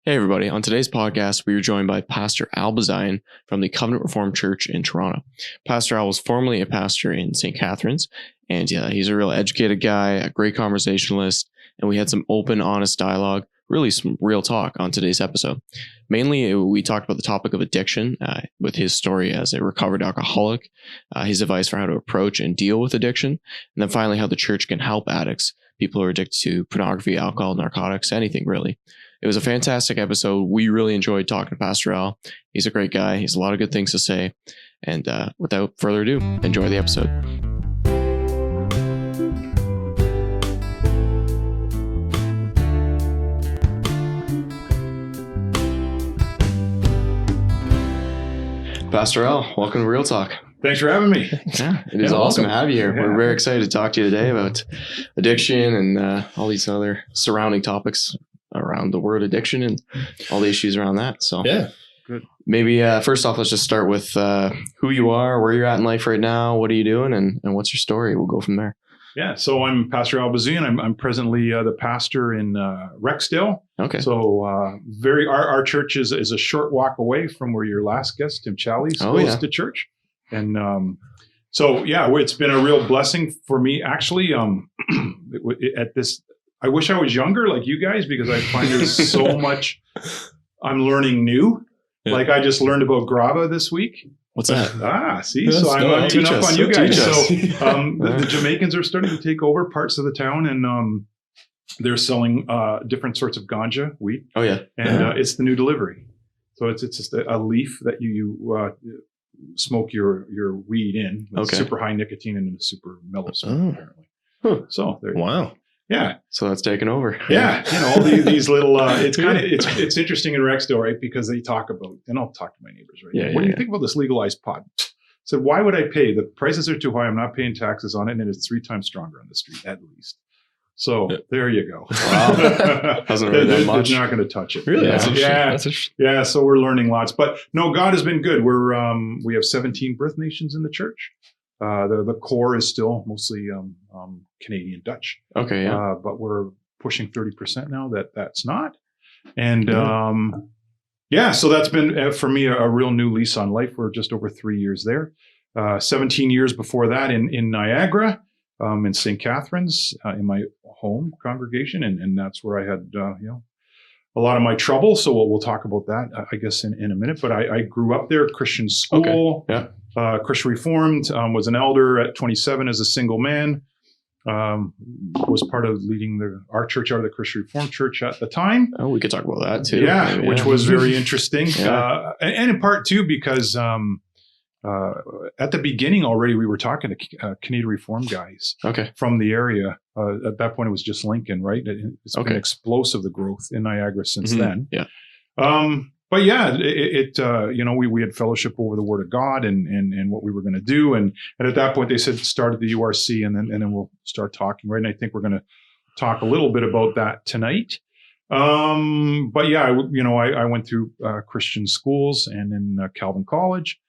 Hey everybody, on today's podcast, we are joined by Pastor Al Bezuyen from the Covenant Reformed Church in Toronto. Pastor Al was formerly a pastor in St. Catharines, and he's a real educated guy, a great conversationalist, and we had some open, honest dialogue, really some real talk on today's episode. Mainly, we talked about the topic of addiction with his story as a recovered alcoholic, his advice for how to approach and deal with addiction, and then finally how the church can help addicts, people who are addicted to pornography, alcohol, narcotics, anything really. It was a fantastic episode. We really enjoyed talking to Pastor Al. He's a great guy. He has a lot of good things to say. And without further ado, enjoy the episode. Pastor Al, welcome to Real Talk. Thanks for having me. Yeah, it is awesome to have you here. Yeah. We're very excited to talk to you today about addiction and all these other surrounding topics around the word addiction and all the issues around that. So yeah, good. Maybe first off, let's just start with who you are, where you're at in life right now, what are you doing, and what's your story? We'll go from there. Yeah, so I'm Pastor Al Bezuyen. I'm presently the pastor in Rexdale. Okay. So our church is a short walk away from where your last guest, Tim Challey, goes to church. And it's been a real blessing for me actually at this. I wish I was younger like you guys, because I find there's so much I'm learning new. Yeah. Like I just learned about grava this week. What's that? See, yes, so I'm keeping up on you guys. So the Jamaicans are starting to take over parts of the town, and they're selling different sorts of ganja, weed. Oh yeah, and it's the new delivery. So it's just a leaf that you smoke your weed in. It's super high nicotine and super mellow smoke, apparently. Huh. So there you go. Yeah. So that's taken over. Yeah. All these little, it's interesting in Rexdale, right? Because they talk about, and I'll talk to my neighbors, right? Yeah, what do you think about this legalized pot? So why would I pay? The prices are too high. I'm not paying taxes on it. And it's 3 times stronger on the street, at least. So there you go. Wow. Hasn't really done much. They're not going to touch it. Really? Yeah. Yeah. So we're learning lots, but no, God has been good. We have 17 birth nations in the church. The core is still mostly Canadian Dutch. Okay, yeah. But we're pushing 30% now that's not. And so that's been for me a real new lease on life. We're just over 3 years there. 17 years before that in Niagara, in St. Catharines, in my home congregation, and that's where I had a lot of my trouble. So we'll talk about that, I guess, in a minute. But I grew up there, Christian school. Okay. Yeah. Christian Reformed, was an elder at 27 as a single man, was part of leading our church out of the Christian Reformed Church at the time. Oh, we could talk about that too. Yeah, maybe, which was very interesting. Yeah. And in part too, because at the beginning already, we were talking to Canadian Reformed guys from the area. At that point, it was just Lincoln, right? It's been explosive, the growth in Niagara since then. Yeah. But yeah, we had fellowship over the Word of God and what we were going to do, and at that point they said start at the URC, and then we'll start talking, right? And I think we're going to talk a little bit about that tonight. But yeah, I went through Christian schools and then Calvin College,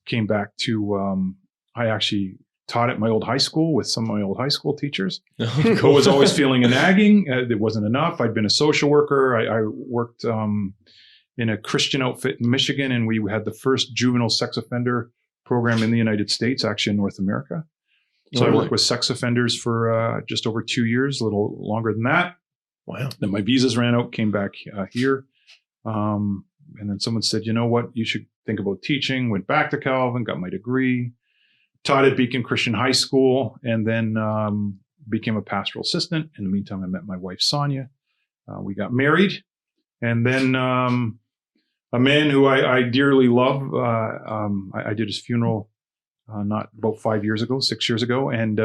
came back to I actually taught at my old high school with some of my old high school teachers. I was always feeling a nagging. It wasn't enough. I'd been a social worker. I worked in a Christian outfit in Michigan, and we had the first juvenile sex offender program in the United States, actually in North America. So I worked with sex offenders for just over 2 years, a little longer than that. Wow. Then my visas ran out, came back here. And then someone said, you know what, you should think about teaching. Went back to Calvin, got my degree, taught at Beacon Christian High School, and then became a pastoral assistant. In the meantime, I met my wife, Sonia. We got married. And then a man who I dearly love, I did his funeral not about 6 years ago. And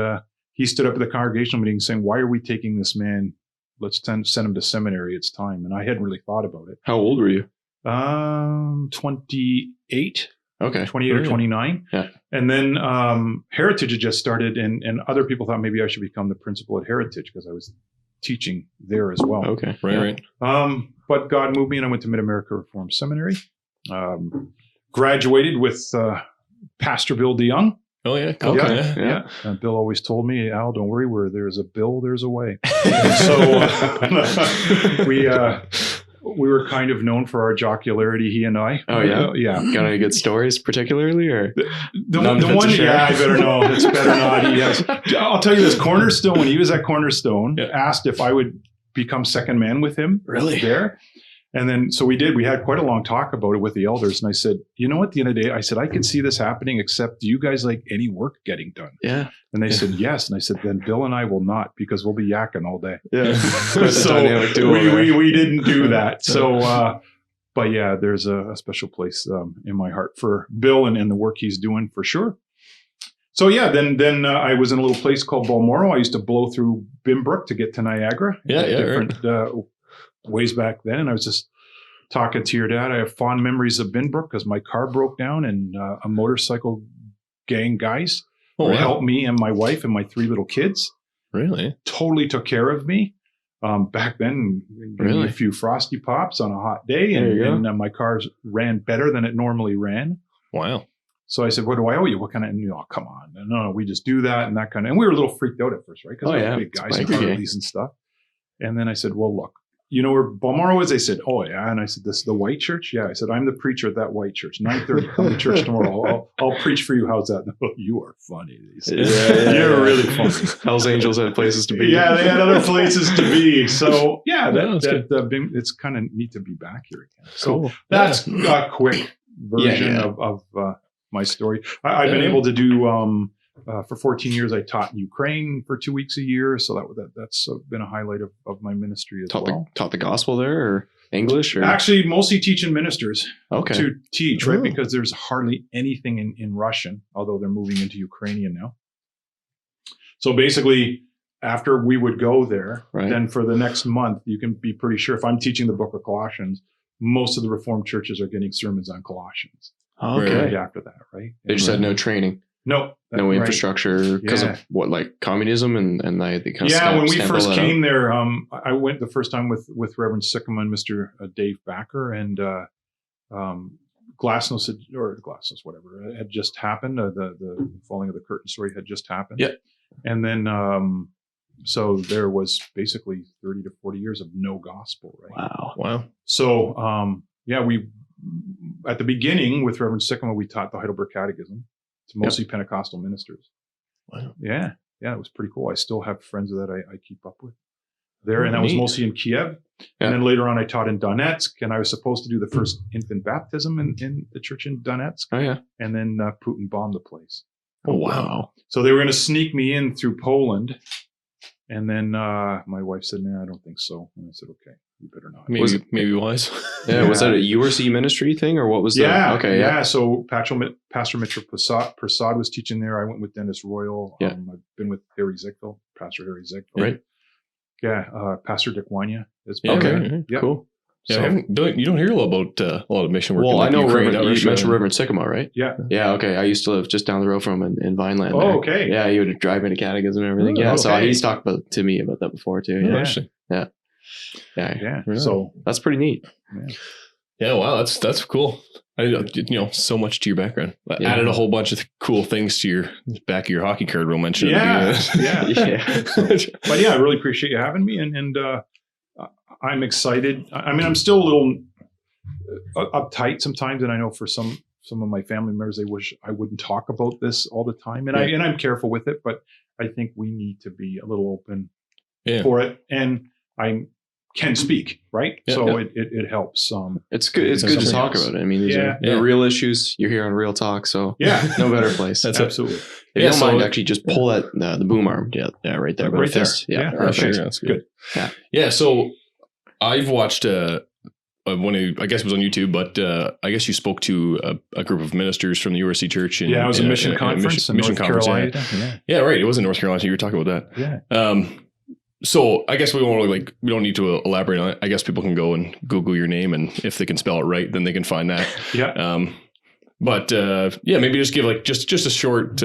he stood up at the congregational meeting saying, why are we taking this man? Let's send him to seminary. It's time. And I hadn't really thought about it. How old were you? 28. Okay. 28 or 29. Yeah. And then Heritage had just started, and other people thought maybe I should become the principal at Heritage because I was teaching there as well. Okay. Right. But God moved me, and I went to Mid-America Reformed Seminary. Graduated with Pastor Bill DeYoung. Oh, yeah. Okay. Yeah. And Bill always told me, Al, don't worry, where there's a bill, there's a way. So we were kind of known for our jocularity, he and I. Oh, yeah? Yeah. Got any good stories particularly, or The one, yeah, I better know. It's better not. He has. I'll tell you this, Cornerstone, when he was at Cornerstone, asked if I would become second man with him. Really? There. And then, so we did. We had quite a long talk about it with the elders. And I said, you know what, at the end of the day, I said, I could see this happening, except do you guys like any work getting done? Yeah. And they said, yes. And I said, then Bill and I will not, because we'll be yakking all day. Yeah. So we didn't do that. So, but yeah, there's a special place in my heart for Bill and the work he's doing for sure. So yeah, then I was in a little place called Balmoral. I used to blow through Bimbrook to get to Niagara. Ways back then. And I was just talking to your dad. I have fond memories of Binbrook because my car broke down and a motorcycle gang guys helped me and my wife and my 3 little kids. Really? Totally took care of me. Back then, gave me a few frosty pops on a hot day, and my car ran better than it normally ran. Wow. So I said, what do I owe you? What kind of, and, oh, come on. No, we just do that and that kind of, and we were a little freaked out at first, right? Because we're big guys and Harleys and stuff. And then I said, well, look, you know where Balmoral is? They said, oh, yeah. And I said, this is the white church? Yeah. I said, I'm the preacher at that white church. 9:30, come to church tomorrow. I'll preach for you. How's that? No, you are funny. They said, you're really funny. Hell's Angels had places to be. Yeah, they had other places to be. So, yeah, it's kind of neat to be back here again. So that's a quick version of my story. I've been able to do... for 14 years, I taught in Ukraine for 2 weeks a year. So that's been a highlight of my ministry as well. Taught the gospel there, or English? Or? Actually, mostly teaching ministers to teach, right? Because there's hardly anything in Russian, although they're moving into Ukrainian now. So basically, after we would go there, then for the next month, you can be pretty sure if I'm teaching the book of Colossians, most of the Reformed churches are getting sermons on Colossians. Right after that, right? They just had no training. No infrastructure because of what, like communism and they kind of when we first came there, I went the first time with Reverend Sycamore and Mr. Dave Backer, and Glasnost whatever had just happened. The falling of the curtain story had just happened. Yeah, and then so there was basically 30 to 40 years of no gospel. Right? Wow. So we at the beginning with Reverend Sycamore, we taught the Heidelberg Catechism. It's mostly Pentecostal ministers. Wow. Yeah, it was pretty cool. I still have friends that I keep up with there. And that was mostly in Kiev. And then later on, I taught in Donetsk. And I was supposed to do the first infant baptism in the church in Donetsk. Oh, yeah. And then Putin bombed the place. Oh, wow. So they were going to sneak me in through Poland. And then my wife said, no, I don't think so. And I said, okay. You better not. Maybe wise. Was that a URC ministry thing, or what was that? Okay. So Pastor Mitchell Prasad was teaching there. I went with Dennis Royal. I've been with Harry Ziegfeld, Pastor Harry Ziegfeld. Right. Yeah. Pastor Dick Wanya. Cool. Yeah, so, you don't hear a lot about a lot of mission work. Well, I know you mentioned Reverend Sycamore, right? Yeah. Yeah. Okay. I used to live just down the road from him in Vineland. Oh, okay. Yeah, he would drive me to catechism and everything. So he's talked to me about that before too. Yeah. Really? So that's pretty neat. Yeah. Wow. That's cool. So much to your background. Added a whole bunch of cool things to your back of your hockey card. We'll mention. Yeah. But I really appreciate you having me, and I'm excited. I mean, I'm still a little uptight sometimes, and I know for some of my family members, they wish I wouldn't talk about this all the time, and I'm careful with it. But I think we need to be a little open for it, and I can speak, right? It helps. It's good. It's good to talk about it. I mean, these are real issues. You're here on Real Talk, so no better place. That's absolutely. If you don't mind, actually, just pull that the boom arm. Right there, right there. Yeah, sure. That's good. Yeah. So I've watched one I guess it was on YouTube, but I guess you spoke to a group of ministers from the URC Church. It was a mission conference in North Carolina. Yeah, right. It was in North Carolina. You were talking about that. Yeah. So I guess we don't need to elaborate on it. I guess people can go and Google your name, and if they can spell it right, then they can find that. But maybe just give just a short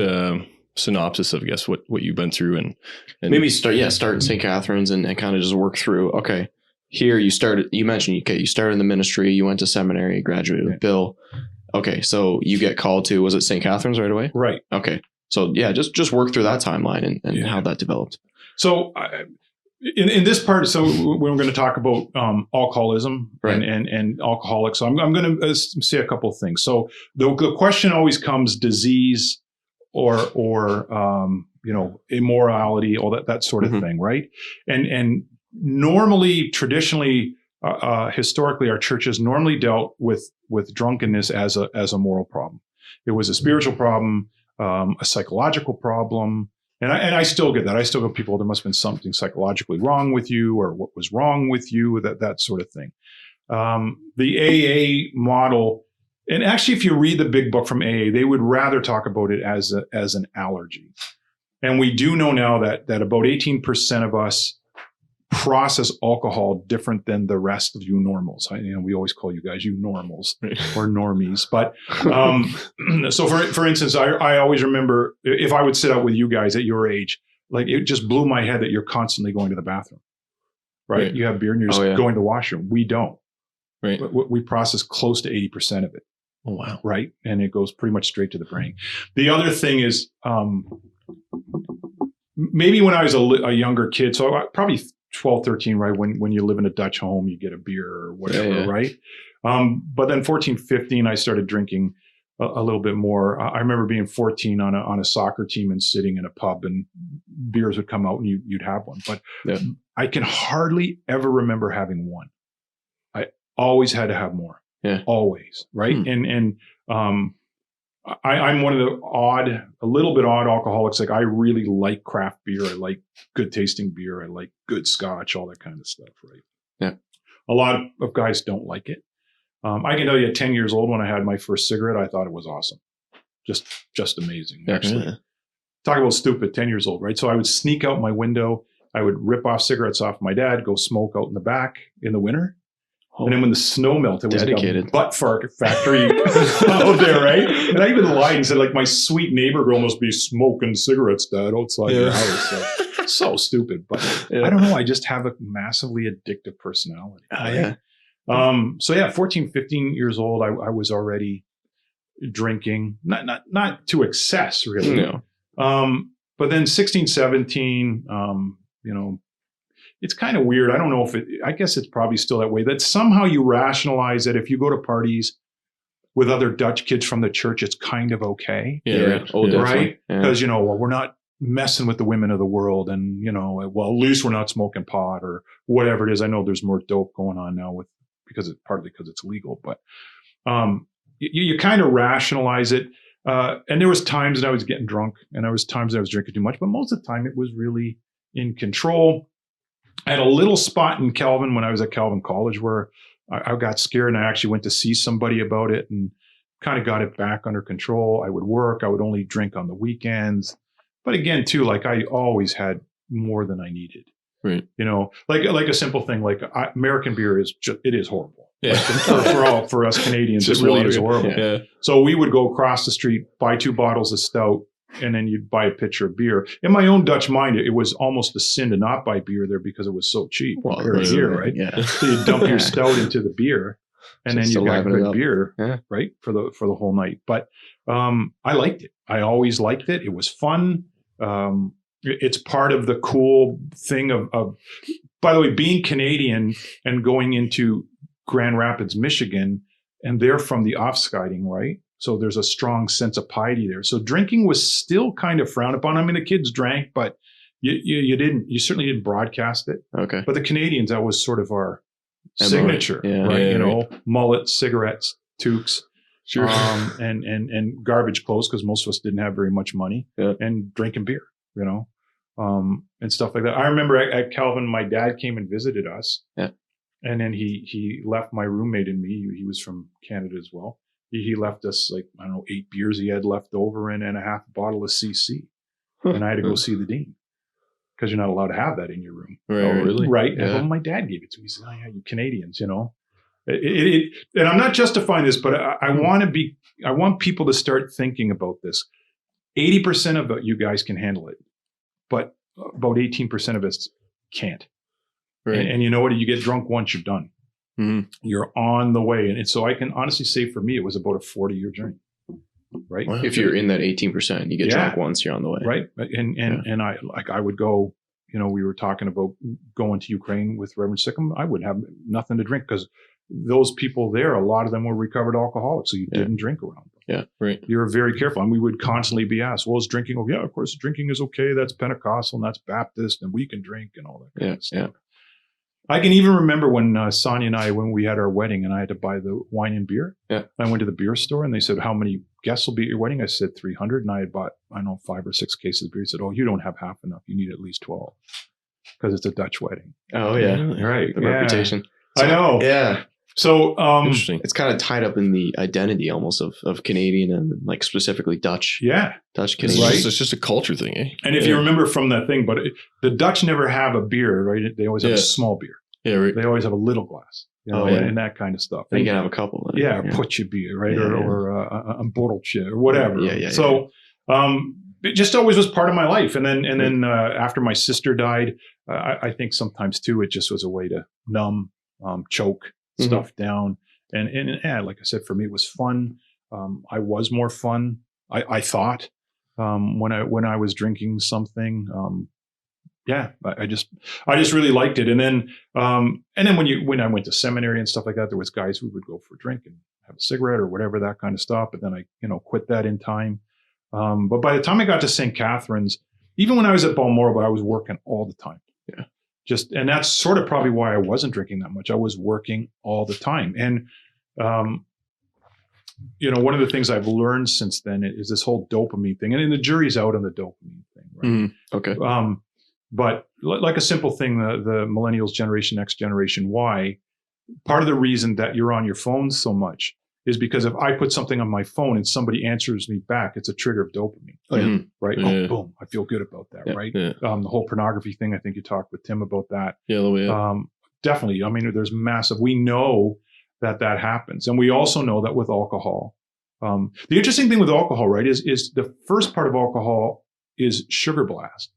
synopsis of, I guess, what you've been through, and maybe start in St. Catherine's and kind of just work through. Okay, here you mentioned you started in the ministry, you went to seminary, graduated with Bill. Okay, so you get called to, was it St. Catherine's right away? Right. Okay, so just work through that timeline and how that developed. So in this part, so we're going to talk about alcoholism Right. and alcoholics. So I'm going to say a couple of things. So the question always comes: disease or immorality, all that sort of thing, right? And normally, traditionally, historically, our churches normally dealt with drunkenness as a moral problem. It was a spiritual problem, a psychological problem. And I still get that. I still get people, there must have been something psychologically wrong with you, or what was wrong with you, that sort of thing. The AA model, and actually, if you read the big book from AA, they would rather talk about it as an allergy. And we do know now that about 18% of us process alcohol different than the rest of you normals. We always call you guys you normals or normies. But so for instance, I always remember if I would sit out with you guys at your age, like it just blew my head that you're constantly going to the bathroom, right? You have beer and you're just going to the washroom. We don't. Right. We process close to 80% of it. Oh, wow. Right. And it goes pretty much straight to the brain. The other thing is maybe when I was a younger kid, so probably 12, 13, right? When you live in a Dutch home, you get a beer or whatever, right? But then 14, 15, I started drinking a little bit more. I remember being 14 on a soccer team and sitting in a pub, and beers would come out and you'd have one. But I can hardly ever remember having one. I always had to have more. Yeah. Always, right? And I'm one of the a little bit odd alcoholics. Like I really like craft beer. I like good tasting beer. I like good scotch, all that kind of stuff, right? Yeah. A lot of guys don't like it. I can tell you at 10 years old, when I had my first cigarette, I thought it was awesome. Just amazing, actually. Yeah. Talk about stupid, 10 years old, right? So I would sneak out my window. I would rip off cigarettes off my dad, go smoke out in the back in the winter. And then when the snow melted, it was like a butt fart factory out there, right? And I even lied and said, like, my sweet neighbor girl must be smoking cigarettes, Dad, outside your house. So stupid. But I don't know. I just have a massively addictive personality. Right? 14, 15 years old, I was already drinking, not to excess, really. No. But then 16, 17, it's kind of weird. I don't know I guess it's probably still that way, that somehow you rationalize that if you go to parties with other Dutch kids from the church, it's kind of okay. Yeah. Right? Because, we're not messing with the women of the world, and, at least we're not smoking pot or whatever it is. I know there's more dope going on now partly because it's legal, but you kind of rationalize it. And there was times that I was getting drunk, and there was times that I was drinking too much, but most of the time it was really in control. I had a little spot in Calvin when I was at Calvin College where I got scared, and I actually went to see somebody about it and kind of got it back under control. I would work. I would only drink on the weekends. But again, too, like I always had more than I needed. Right. Like a simple thing, like American beer it is horrible. Yeah. Like for us Canadians, it really is horrible. Yeah. So we would go across the street, buy 2 bottles of stout, and then you'd buy a pitcher of beer. In my own Dutch mind, it was almost a sin to not buy beer there because it was so cheap. Beer, right? Yeah. So you dump your stout into the beer, and then you got good beer, right, for the whole night. But I liked it. I always liked it. It was fun. It's part of the cool thing of, by the way, being Canadian and going into Grand Rapids, Michigan, and they're from the Offscheiding, right? So there's a strong sense of piety there. So drinking was still kind of frowned upon. I mean, the kids drank, but you certainly didn't broadcast it. Okay. But the Canadians, that was sort of our signature, right? Mullet, cigarettes, toques, sure, and garbage clothes, because most of us didn't have very much money, and drinking beer, and stuff like that. I remember at Calvin, my dad came and visited us, and then he left my roommate and me. He was from Canada as well. He left us 8 beers he had left over and a half bottle of CC. And I had to go see the dean because you're not allowed to have that in your room. Right. Oh, really? Right. Yeah. And my dad gave it to me. He said, "Oh yeah, you Canadians, and I'm not justifying this, but I want people to start thinking about this. 80% of you guys can handle it, but about 18% of us can't. Right. And you know what? You get drunk once, you're done. Mm-hmm. You're on the way. And so I can honestly say for me, it was about a 40-year journey. Right. If you're in that 18%, you get drunk once, you're on the way. Right. And I would go, we were talking about going to Ukraine with Reverend Sikkim, I would have nothing to drink because those people there, a lot of them were recovered alcoholics. So you didn't drink around them. Yeah, right. You were very careful. And we would constantly be asked, well, is drinking? Oh, yeah, of course, drinking is okay. That's Pentecostal and that's Baptist and we can drink and all that kind of stuff. I can even remember when Sonia and I, when we had our wedding and I had to buy the wine and beer. Yeah. I went to the beer store and they said, how many guests will be at your wedding? I said 300. And I had bought, 5 or 6 cases of beer. He said, oh, you don't have half enough. You need at least 12 because it's a Dutch wedding. Oh, yeah. Right. The reputation. So, I know. Yeah. So interesting. It's kind of tied up in the identity almost of Canadian and like specifically Dutch. Yeah. Dutch It's Canadian. just a culture thing, eh? And if you remember from that thing, but the Dutch never have a beer, right? They always have a small beer. Yeah, right. They always have a little glass, and that kind of stuff. And you can have a couple. Putje beer, right? Or a borreltje or whatever. So it just always was part of my life. And then after my sister died, I think sometimes too, it just was a way to numb, choke stuff down. And like I said, for me, it was fun. I was more fun. I thought when I was drinking something. I just really liked it. And then when I went to seminary and stuff like that, there was guys who would go for a drink and have a cigarette or whatever, that kind of stuff. But then I, quit that in time. But by the time I got to St. Catharines, even when I was at Balmoral, I was working all the time. Yeah. And that's sort of probably why I wasn't drinking that much. I was working all the time. And, one of the things I've learned since then is this whole dopamine thing. And the jury's out on the dopamine thing, right? Okay. But like a simple thing, the millennials, Generation X, Generation Y, part of the reason that you're on your phone so much is because if I put something on my phone and somebody answers me back, it's a trigger of dopamine. Right? Yeah. Oh, boom. I feel good about that, right? Yeah. The whole pornography thing, I think you talked with Tim about that. Yeah, definitely. I mean, there's massive. We know that happens. And we also know that with alcohol. The interesting thing with alcohol, right, is the first part of alcohol is sugar blast.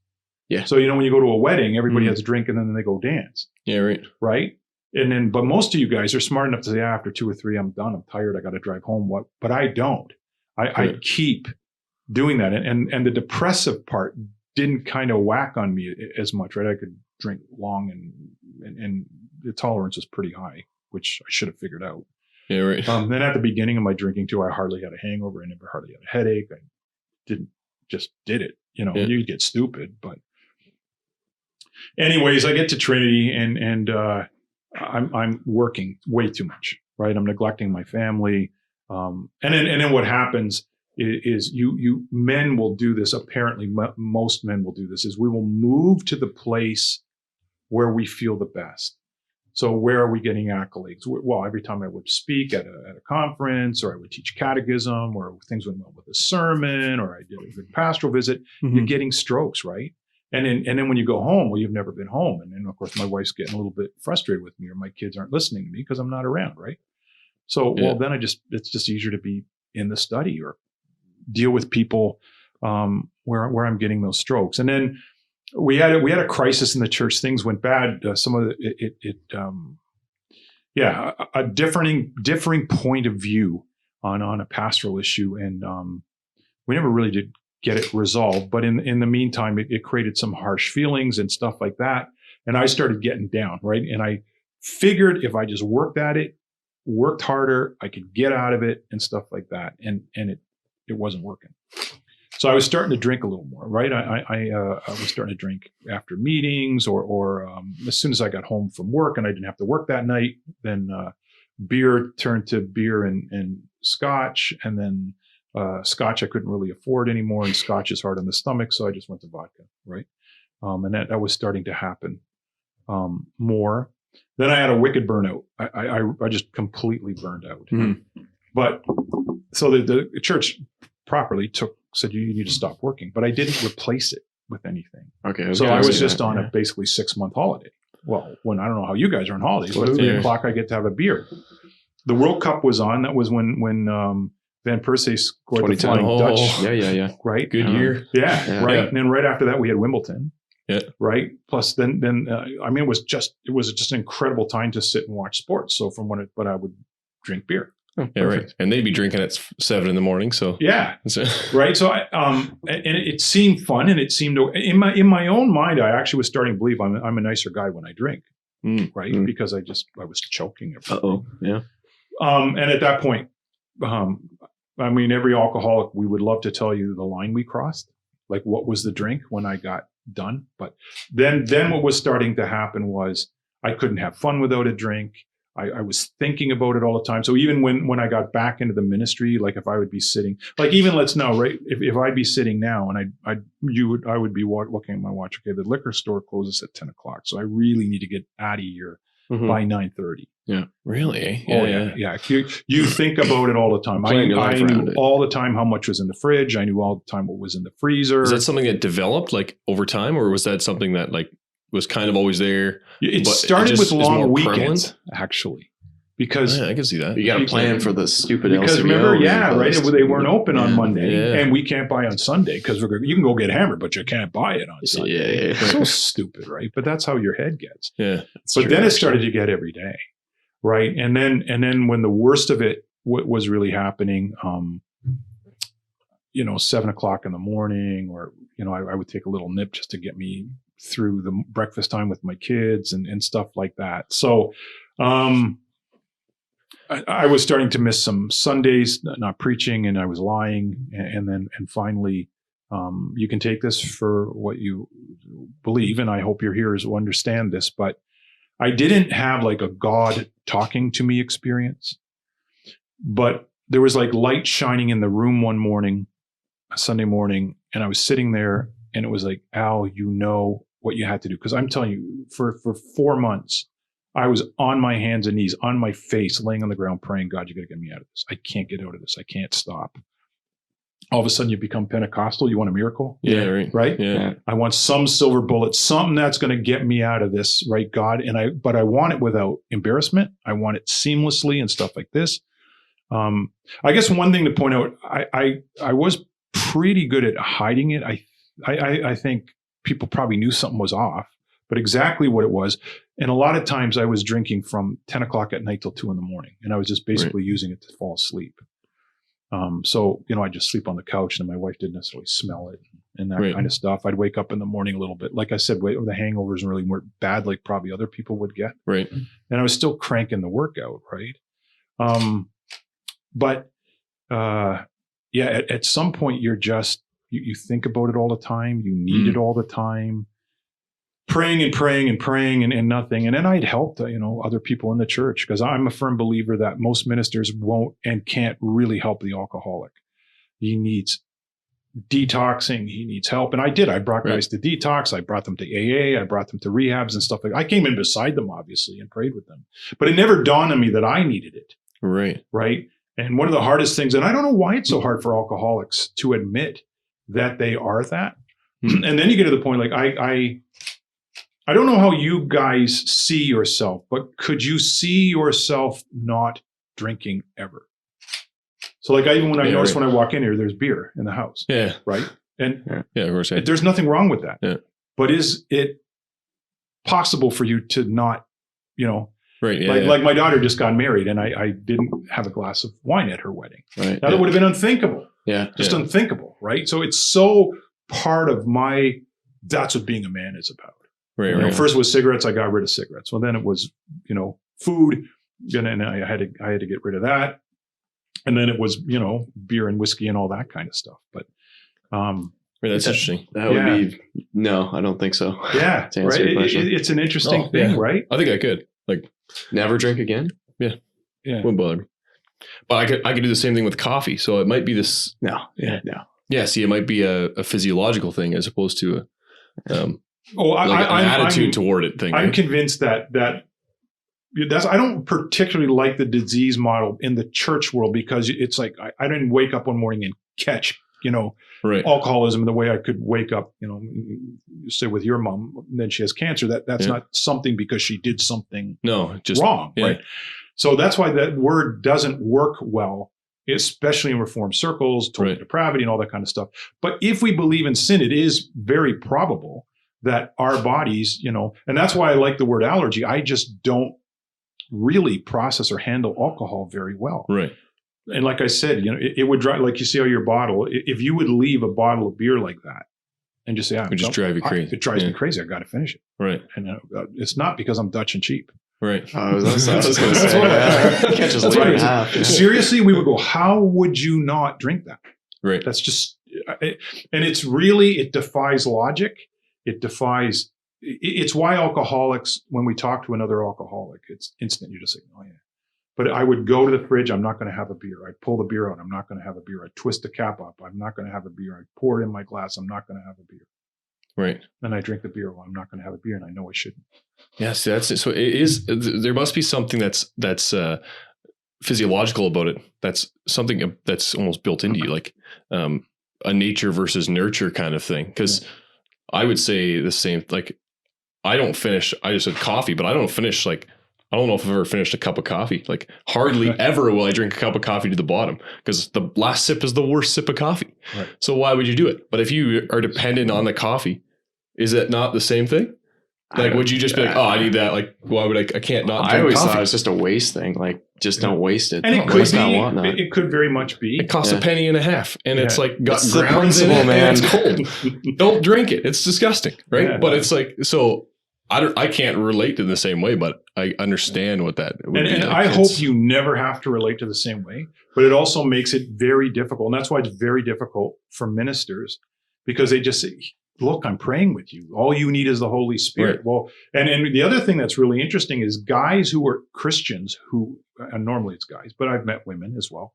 Yeah. So, when you go to a wedding, everybody has a drink and then they go dance. Yeah, right. Right. And then, but most of you guys are smart enough to say, after 2 or 3, I'm done. I'm tired. I got to drive home. But I don't. I keep doing that. And the depressive part didn't kind of whack on me as much, right? I could drink long and the tolerance is pretty high, which I should have figured out. Yeah, right. Then at the beginning of my drinking too, I hardly had a hangover. I never hardly had a headache. I did it. You get stupid, but anyways, I get to Trinity and I'm working way too much, right? I'm neglecting my family. And then what happens is you men will do this. Apparently most men will do this, is we will move to the place where we feel the best. So where are we getting accolades? Well, every time I would speak at a conference, or I would teach catechism, or things went well with a sermon, or I did a good pastoral visit, you're getting strokes, right? And then when you go home, well, you've never been home. And then, of course, my wife's getting a little bit frustrated with me, or my kids aren't listening to me because I'm not around, right? So, well, then it's just easier to be in the study or deal with people where I'm getting those strokes. And then we had a crisis in the church. Things went bad. Some of a differing point of view on a pastoral issue, and we never really did get it resolved. But in the meantime, it created some harsh feelings and stuff like that. And I started getting down, right? And I figured if I just worked harder, I could get out of it and stuff like that. And it wasn't working. So I was starting to drink a little more, right? I was starting to drink after meetings or as soon as I got home from work and I didn't have to work that night, then beer turned to beer and scotch, and then scotch I couldn't really afford anymore, and scotch is hard on the stomach, so I just went to vodka, right? And that was starting to happen more. Then I had a wicked burnout. I just completely burned out. But so the church properly said you need to stop working, but I didn't replace it with anything. Okay. So I was just on a basically 6-month holiday. Well, when I don't know how you guys are on holidays, but at 3 o'clock I get to have a beer. The World Cup was on. That was when Van Persie scored the Flying Dutch. Yeah. Right. Good year. Yeah. Right. Yeah. And then right after that we had Wimbledon. Yeah. Right. Plus then I mean it was just an incredible time to sit and watch sports. So but I would drink beer. Oh, yeah, right. And they'd be drinking at 7 a.m. So yeah, right. So and it seemed fun, and it seemed in my own mind, I actually was starting to believe I'm a nicer guy when I drink, right? Because I was choking everything. Yeah. And at that point, I mean, every alcoholic, we would love to tell you the line we crossed, like what was the drink when I got done. But then what was starting to happen was I couldn't have fun without a drink. I was thinking about it all the time. So even when I got back into the ministry, like if I would be sitting, like even let's know, right? If I'd be sitting now and I would be looking at my watch. Okay, the liquor store closes at 10 o'clock, so I really need to get out of here by 9:30. Yeah, really? Yeah. You think about it all the time. I knew all the time how much was in the fridge. I knew all the time what was in the freezer. Is that something that developed like over time, or was that something that like was kind of always there? It started with long weekends, actually, because I can see that. You got to plan for the stupid. Because remember, right? They weren't open on Monday, and we can't buy on Sunday because you can go get hammered, but you can't buy it on Sunday. Yeah. So stupid, right? But that's how your head gets. Yeah, but then it started to get every day, right? And then when the worst of it was really happening, 7 o'clock in the morning, or I would take a little nip just to get me through the breakfast time with my kids and stuff like that. So I was starting to miss some Sundays, not preaching, and I was lying. And finally, you can take this for what you believe, and I hope your hearers will understand this, but I didn't have like a God talking to me experience, but there was like light shining in the room one morning, a Sunday morning, and I was sitting there, and it was like, Al, what you had to do. Because I'm telling you, for 4 months, I was on my hands and knees, on my face, laying on the ground, praying, God, you got to get me out of this. I can't get out of this. I can't stop. All of a sudden, you become Pentecostal. You want a miracle? Yeah, right. Yeah. I want some silver bullet, something that's going to get me out of this, right, God? But I want it without embarrassment. I want it seamlessly and stuff like this. I guess one thing to point out, I was pretty good at hiding it. I think people probably knew something was off, but exactly what it was. And a lot of times I was drinking from 10 o'clock at night till 2 a.m, and I was just basically using it to fall asleep. So, I just sleep on the couch, and my wife didn't necessarily smell it and that kind of stuff. I'd wake up in the morning a little bit. Like I said, the hangovers really weren't bad like probably other people would get. Right. And I was still cranking the workout, right? At some point you're just, you think about it all the time. You need it all the time. Praying and nothing. And then I'd helped, other people in the church, because I'm a firm believer that most ministers won't and can't really help the alcoholic. He needs detoxing. He needs help. And I did. I brought guys to detox. I brought them to AA. I brought them to rehabs and stuff like that. I came in beside them, obviously, and prayed with them. But it never dawned on me that I needed it. Right. Right. And one of the hardest things, and I don't know why it's so hard for alcoholics to admit that they are that. And then you get to the point, like I don't know how you guys see yourself, but could you see yourself not drinking ever? So like even when I notice when I walk in here, there's beer in the house. Yeah. Right. And of course. There's nothing wrong with that. Yeah. But is it possible for you to not, right. Like my daughter just got married, and I didn't have a glass of wine at her wedding. Right. Now that would have been unthinkable. Yeah. Just unthinkable. Right. So it's so part of that's what being a man is about. Right. First it was cigarettes. I got rid of cigarettes. Well, then it was, food. And I had to get rid of that. And then it was, beer and whiskey and all that kind of stuff. But, that's interesting. That would be, no, I don't think so. Yeah. To answer your question. It's an interesting thing, right? I think I could never drink again. Yeah. Wouldn't bother me. But I could do the same thing with coffee. So it might be this. No. Yeah. See, it might be a physiological thing as opposed to an attitude toward it thing. I'm convinced that I don't particularly like the disease model in the church world, because it's like I didn't wake up one morning and catch alcoholism the way I could wake up, say with your mom, and then she has cancer. That's not something because she did something wrong, right? So that's why that word doesn't work well, especially in Reformed circles, total depravity and all that kind of stuff. But if we believe in sin, it is very probable that our bodies, and that's why I like the word allergy. I just don't really process or handle alcohol very well. Right. And like I said, it would drive, like you see on your bottle, if you would leave a bottle of beer like that and just say, It would just drive you crazy. It drives me crazy. I got to finish it. Right. And it's not because I'm Dutch and cheap. Right. I was going to say, you can't just leave it half. Seriously, we would go, how would you not drink that? Right. That's just, and it's really, it defies logic. It's why alcoholics, when we talk to another alcoholic, it's instant. You just say, oh yeah. But I would go to the fridge. I'm not going to have a beer. I'd pull the beer out. I'm not going to have a beer. I'd twist the cap up. I'm not going to have a beer. I'd pour it in my glass. I'm not going to have a beer. Right. Then I drink the beer. Well, I'm not going to have a beer, and I know I shouldn't. Yes, that's it. So it is. There must be something that's physiological about it. That's something that's almost built into you, like a nature versus nurture kind of thing. Because I would say the same. Like I don't finish. I just said coffee, but I don't finish like. I don't know if I've ever finished a cup of coffee. Like hardly ever will I drink a cup of coffee to the bottom because the last sip is the worst sip of coffee. Right. So why would you do it? But if you are dependent on the coffee, is it not the same thing? Like, would you just be like, oh, I need that? Like, why would I can't not drink I always coffee? thought it was just a waste thing. Like, just don't waste it. And it could very much be. It costs a penny and a half. And it's like got it's grounds in it, man. It's cold. Don't drink it. It's disgusting. Right. Yeah, but it's like, so I can't relate to the same way, but I understand what that would be. And like. I hope you never have to relate to the same way, but it also makes it very difficult. And that's why it's very difficult for ministers because they just say, look, I'm praying with you. All you need is the Holy Spirit. Right. Well, and the other thing that's really interesting is guys who are Christians who, and normally it's guys, but I've met women as well.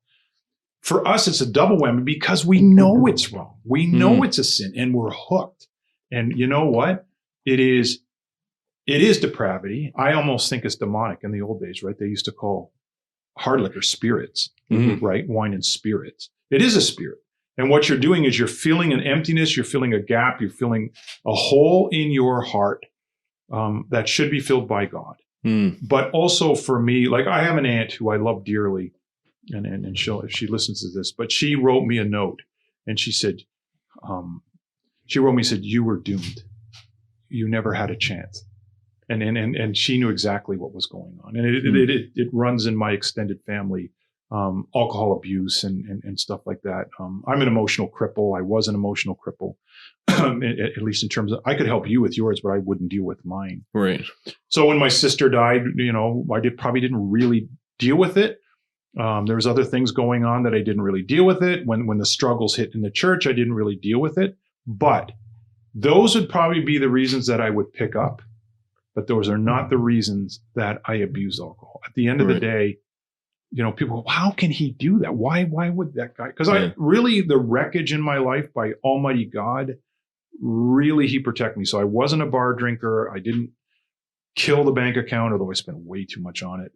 For us, it's a double whammy because we know it's wrong. We know it's a sin and we're hooked. And you know what? It is depravity. I almost think it's demonic in the old days, right? They used to call hard liquor spirits, right? Wine and spirits. It is a spirit. And what you're doing is you're feeling an emptiness, you're feeling a gap, you're feeling a hole in your heart that should be filled by God. But also for me, like I have an aunt who I love dearly, and she'll, if she listens to this, but she wrote me a note and she said, you were doomed. You never had a chance. And she knew exactly what was going on. And it runs in my extended family, alcohol abuse and stuff like that. I'm an emotional cripple. I was an emotional cripple, at least in terms of, I could help you with yours, but I wouldn't deal with mine. Right. So when my sister died, I probably didn't really deal with it. There was other things going on that I didn't really deal with it. When the struggles hit in the church, I didn't really deal with it. But those would probably be the reasons that I would pick up. But those are not the reasons that I abuse alcohol. At the end of the day, people go, how can he do that? Why would that guy? Because I really, the wreckage in my life by Almighty God, really, he protected me. So I wasn't a bar drinker. I didn't kill the bank account, although I spent way too much on it.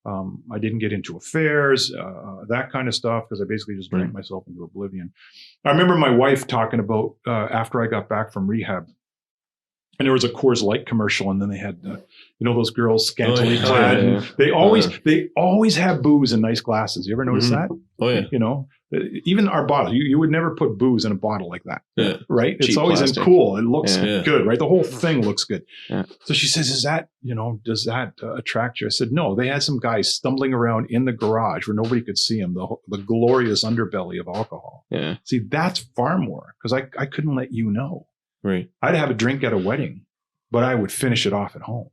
I didn't get into affairs, that kind of stuff, because I basically just drank myself into oblivion. I remember my wife talking about, after I got back from rehab, and there was a Coors Light commercial, and then they had, those girls scantily clad. And they always have booze in nice glasses. You ever notice that? Oh yeah. Even our bottles, you would never put booze in a bottle like that, right? Cheap It's always plastic. cool. It looks good, right? The whole thing looks good. Yeah. So she says, "Is that does that attract you?" I said, "No." They had some guys stumbling around in the garage where nobody could see them. The glorious underbelly of alcohol. Yeah. See, that's far more because I couldn't let you know. Right. I'd have a drink at a wedding, but I would finish it off at home.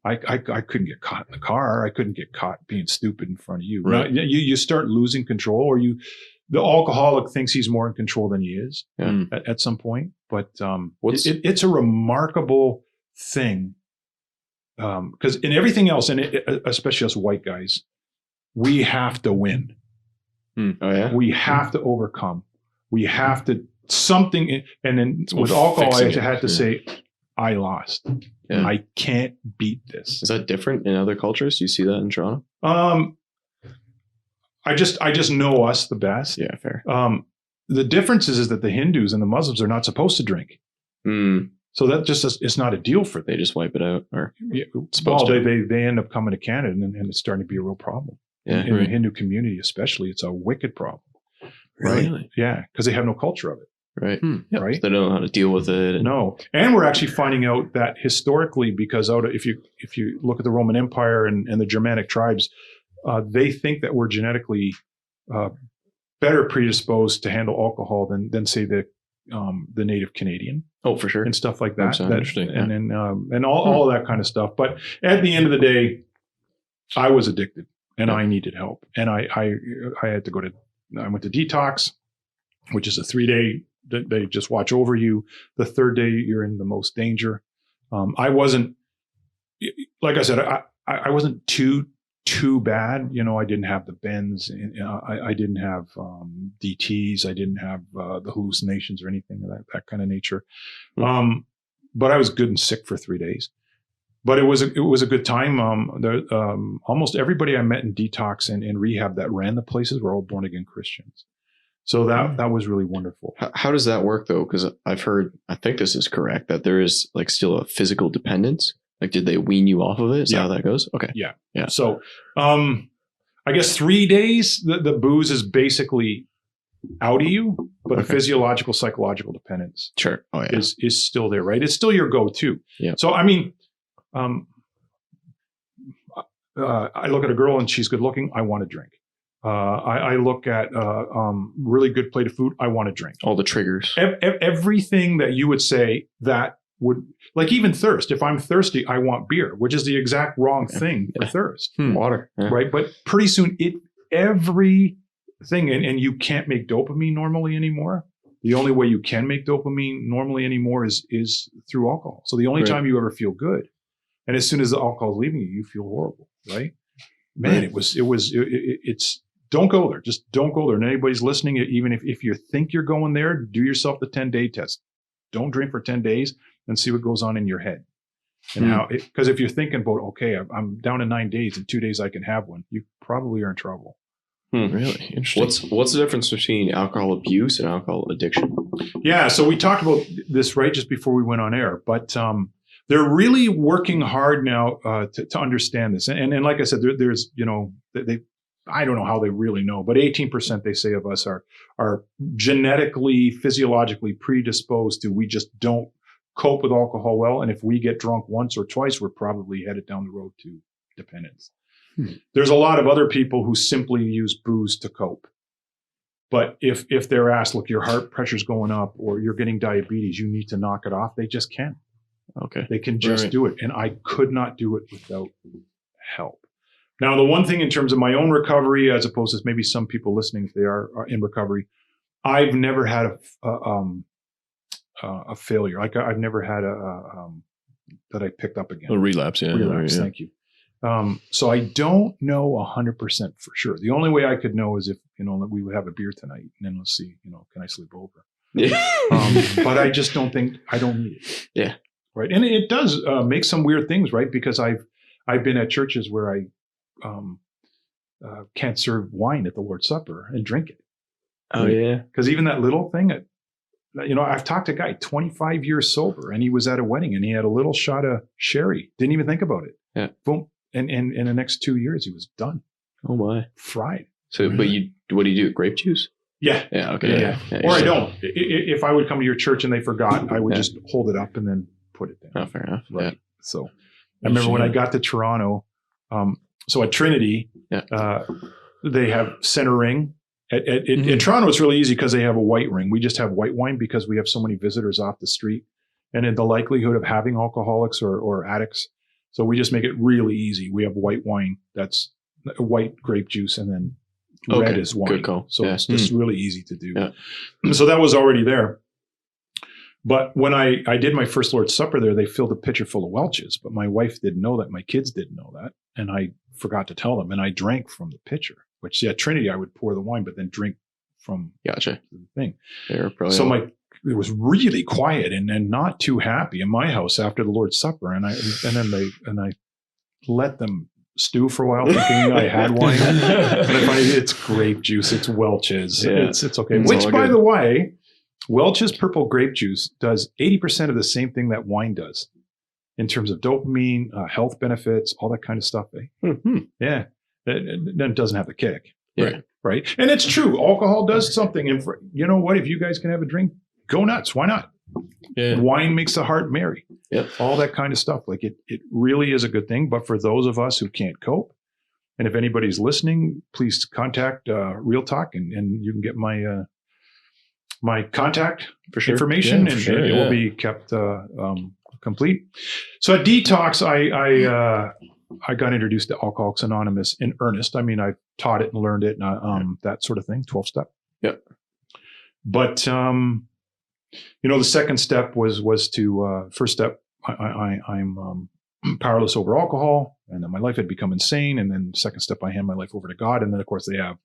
I couldn't get caught in the car. I couldn't get caught being stupid in front of you. Right. Now, you start losing control, or the alcoholic thinks he's more in control than he is at some point. But it's a remarkable thing because in everything else, and especially us white guys, we have to win. Oh yeah. We have to overcome. We have to something. And then with alcohol, I had to say, I lost. Yeah. I can't beat this. Is that different in other cultures? Do you see that in Toronto? I just know us the best. Yeah, fair. The difference is that the Hindus and the Muslims are not supposed to drink. So that it's not a deal for them. They just wipe it out, or they end up coming to Canada, and it's starting to be a real problem. Yeah, in the Hindu community, especially, it's a wicked problem. Really? Right? Yeah, because they have no culture of it. Right. Right. So they don't know how to deal with it. No. And we're actually finding out that historically, because if you look at the Roman Empire and the Germanic tribes, they think that we're genetically better predisposed to handle alcohol than say the native Canadian. Oh, for sure. And stuff like that. Interesting. And then and all of that kind of stuff. But at the end of the day, I was addicted and I needed help. And I had to I went to detox, which is a 3-day. They just watch over you. The third day, you're in the most danger. I wasn't, like I said, I wasn't too bad. I didn't have the bends. I didn't have DTs. I didn't have the hallucinations or anything of that kind of nature. But I was good and sick for 3 days. But it was a good time. Almost everybody I met in detox and rehab that ran the places were all born again Christians. So that was really wonderful. How does that work though? Because I've heard, I think this is correct, that there is like still a physical dependence. Like, did they wean you off of it? Is that how that goes? Okay. Yeah. So, I guess 3 days, the booze is basically out of you, but the physiological, psychological dependence is still there, right? It's still your go-to. Yeah. So, I mean, I look at a girl and she's good looking. I want to drink. I look at really good plate of food. I want to drink. All the triggers. Everything that you would say that would, like even thirst. If I'm thirsty, I want beer, which is the exact wrong thing for thirst. Water. Yeah. Right. But pretty soon everything, and you can't make dopamine normally anymore. The only way you can make dopamine normally anymore is through alcohol. So the only time you ever feel good, and as soon as the alcohol is leaving you, you feel horrible. Right. Man, it's don't go there. Just don't go there. And anybody's listening, even if you think you're going there, do yourself the 10-day test. Don't drink for 10 days and see what goes on in your head. And how, because if you're thinking about, okay, I'm down to 9 days, in 2 days I can have one, you probably are in trouble. Really interesting. What's the difference between alcohol abuse and alcohol addiction? Yeah, so we talked about this right just before we went on air, but they're really working hard now to understand this. And like I said, there's I don't know how they really know, but 18% they say of us are genetically, physiologically predisposed to, we just don't cope with alcohol well. And if we get drunk once or twice, we're probably headed down the road to dependence. There's a lot of other people who simply use booze to cope. But if they're asked, look, your heart pressure's going up or you're getting diabetes, you need to knock it off, they just can't. Okay. They can just do it. And I could not do it without help. Now, the one thing in terms of my own recovery, as opposed to maybe some people listening, if they are in recovery, I've never had a failure. Like I've never had that I picked up again. A relapse, Relapse, thank you. So I don't know 100% for sure. The only way I could know is if, we would have a beer tonight and then let's see, can I sleep over? But I just don't need it. Yeah. Right. And it does make some weird things, right? Because I've been at churches where I can't serve wine at the Lord's Supper and drink it. Oh, yeah. Because even that little thing, I've talked to a guy 25 years sober and he was at a wedding and he had a little shot of sherry. Didn't even think about it. Yeah. Boom. And in the next 2 years, he was done. Oh, my. Fried. So, but what do you do? Grape juice? Yeah. Yeah. Okay. Yeah. Or I don't. If I would come to your church and they forgot, I would just hold it up and then put it down. Oh, fair enough. Right. Yeah. So I remember when I got to Toronto, so at Trinity, they have center ring. In Toronto, it's really easy because they have a white ring. We just have white wine because we have so many visitors off the street. And in the likelihood of having alcoholics or addicts, so we just make it really easy. We have white wine, that's white grape juice, and then red is wine. Good call. So it's just really easy to do. Yeah. So that was already there. But when I did my first Lord's Supper there, they filled a pitcher full of Welch's, but my wife didn't know that. My kids didn't know that. And I forgot to tell them. And I drank from the pitcher, which at Trinity, I would pour the wine, but then drink from the thing. So it was really quiet and not too happy in my house after the Lord's Supper. And I let them stew for a while thinking I had wine. And I find it's grape juice. It's Welch's. Yeah. It's okay. Which, by the way, Welch's purple grape juice does 80% of the same thing that wine does in terms of dopamine, health benefits, all that kind of stuff. Yeah. It doesn't have the kick. Yeah. Right. And it's true. Alcohol does something. And you know what? If you guys can have a drink, go nuts. Why not? Yeah. Wine makes the heart merry. Yep. All that kind of stuff. Like it really is a good thing. But for those of us who can't cope, and if anybody's listening, please contact Real Talk, and you can get my contact information, and it will be kept complete. So at Detox, I got introduced to Alcoholics Anonymous in earnest. I mean, I taught it and learned it, and that sort of thing, 12-step. Yep. But the second step was to first step. I'm powerless over alcohol, and then my life had become insane. And then second step, I hand my life over to God, and then of course they have,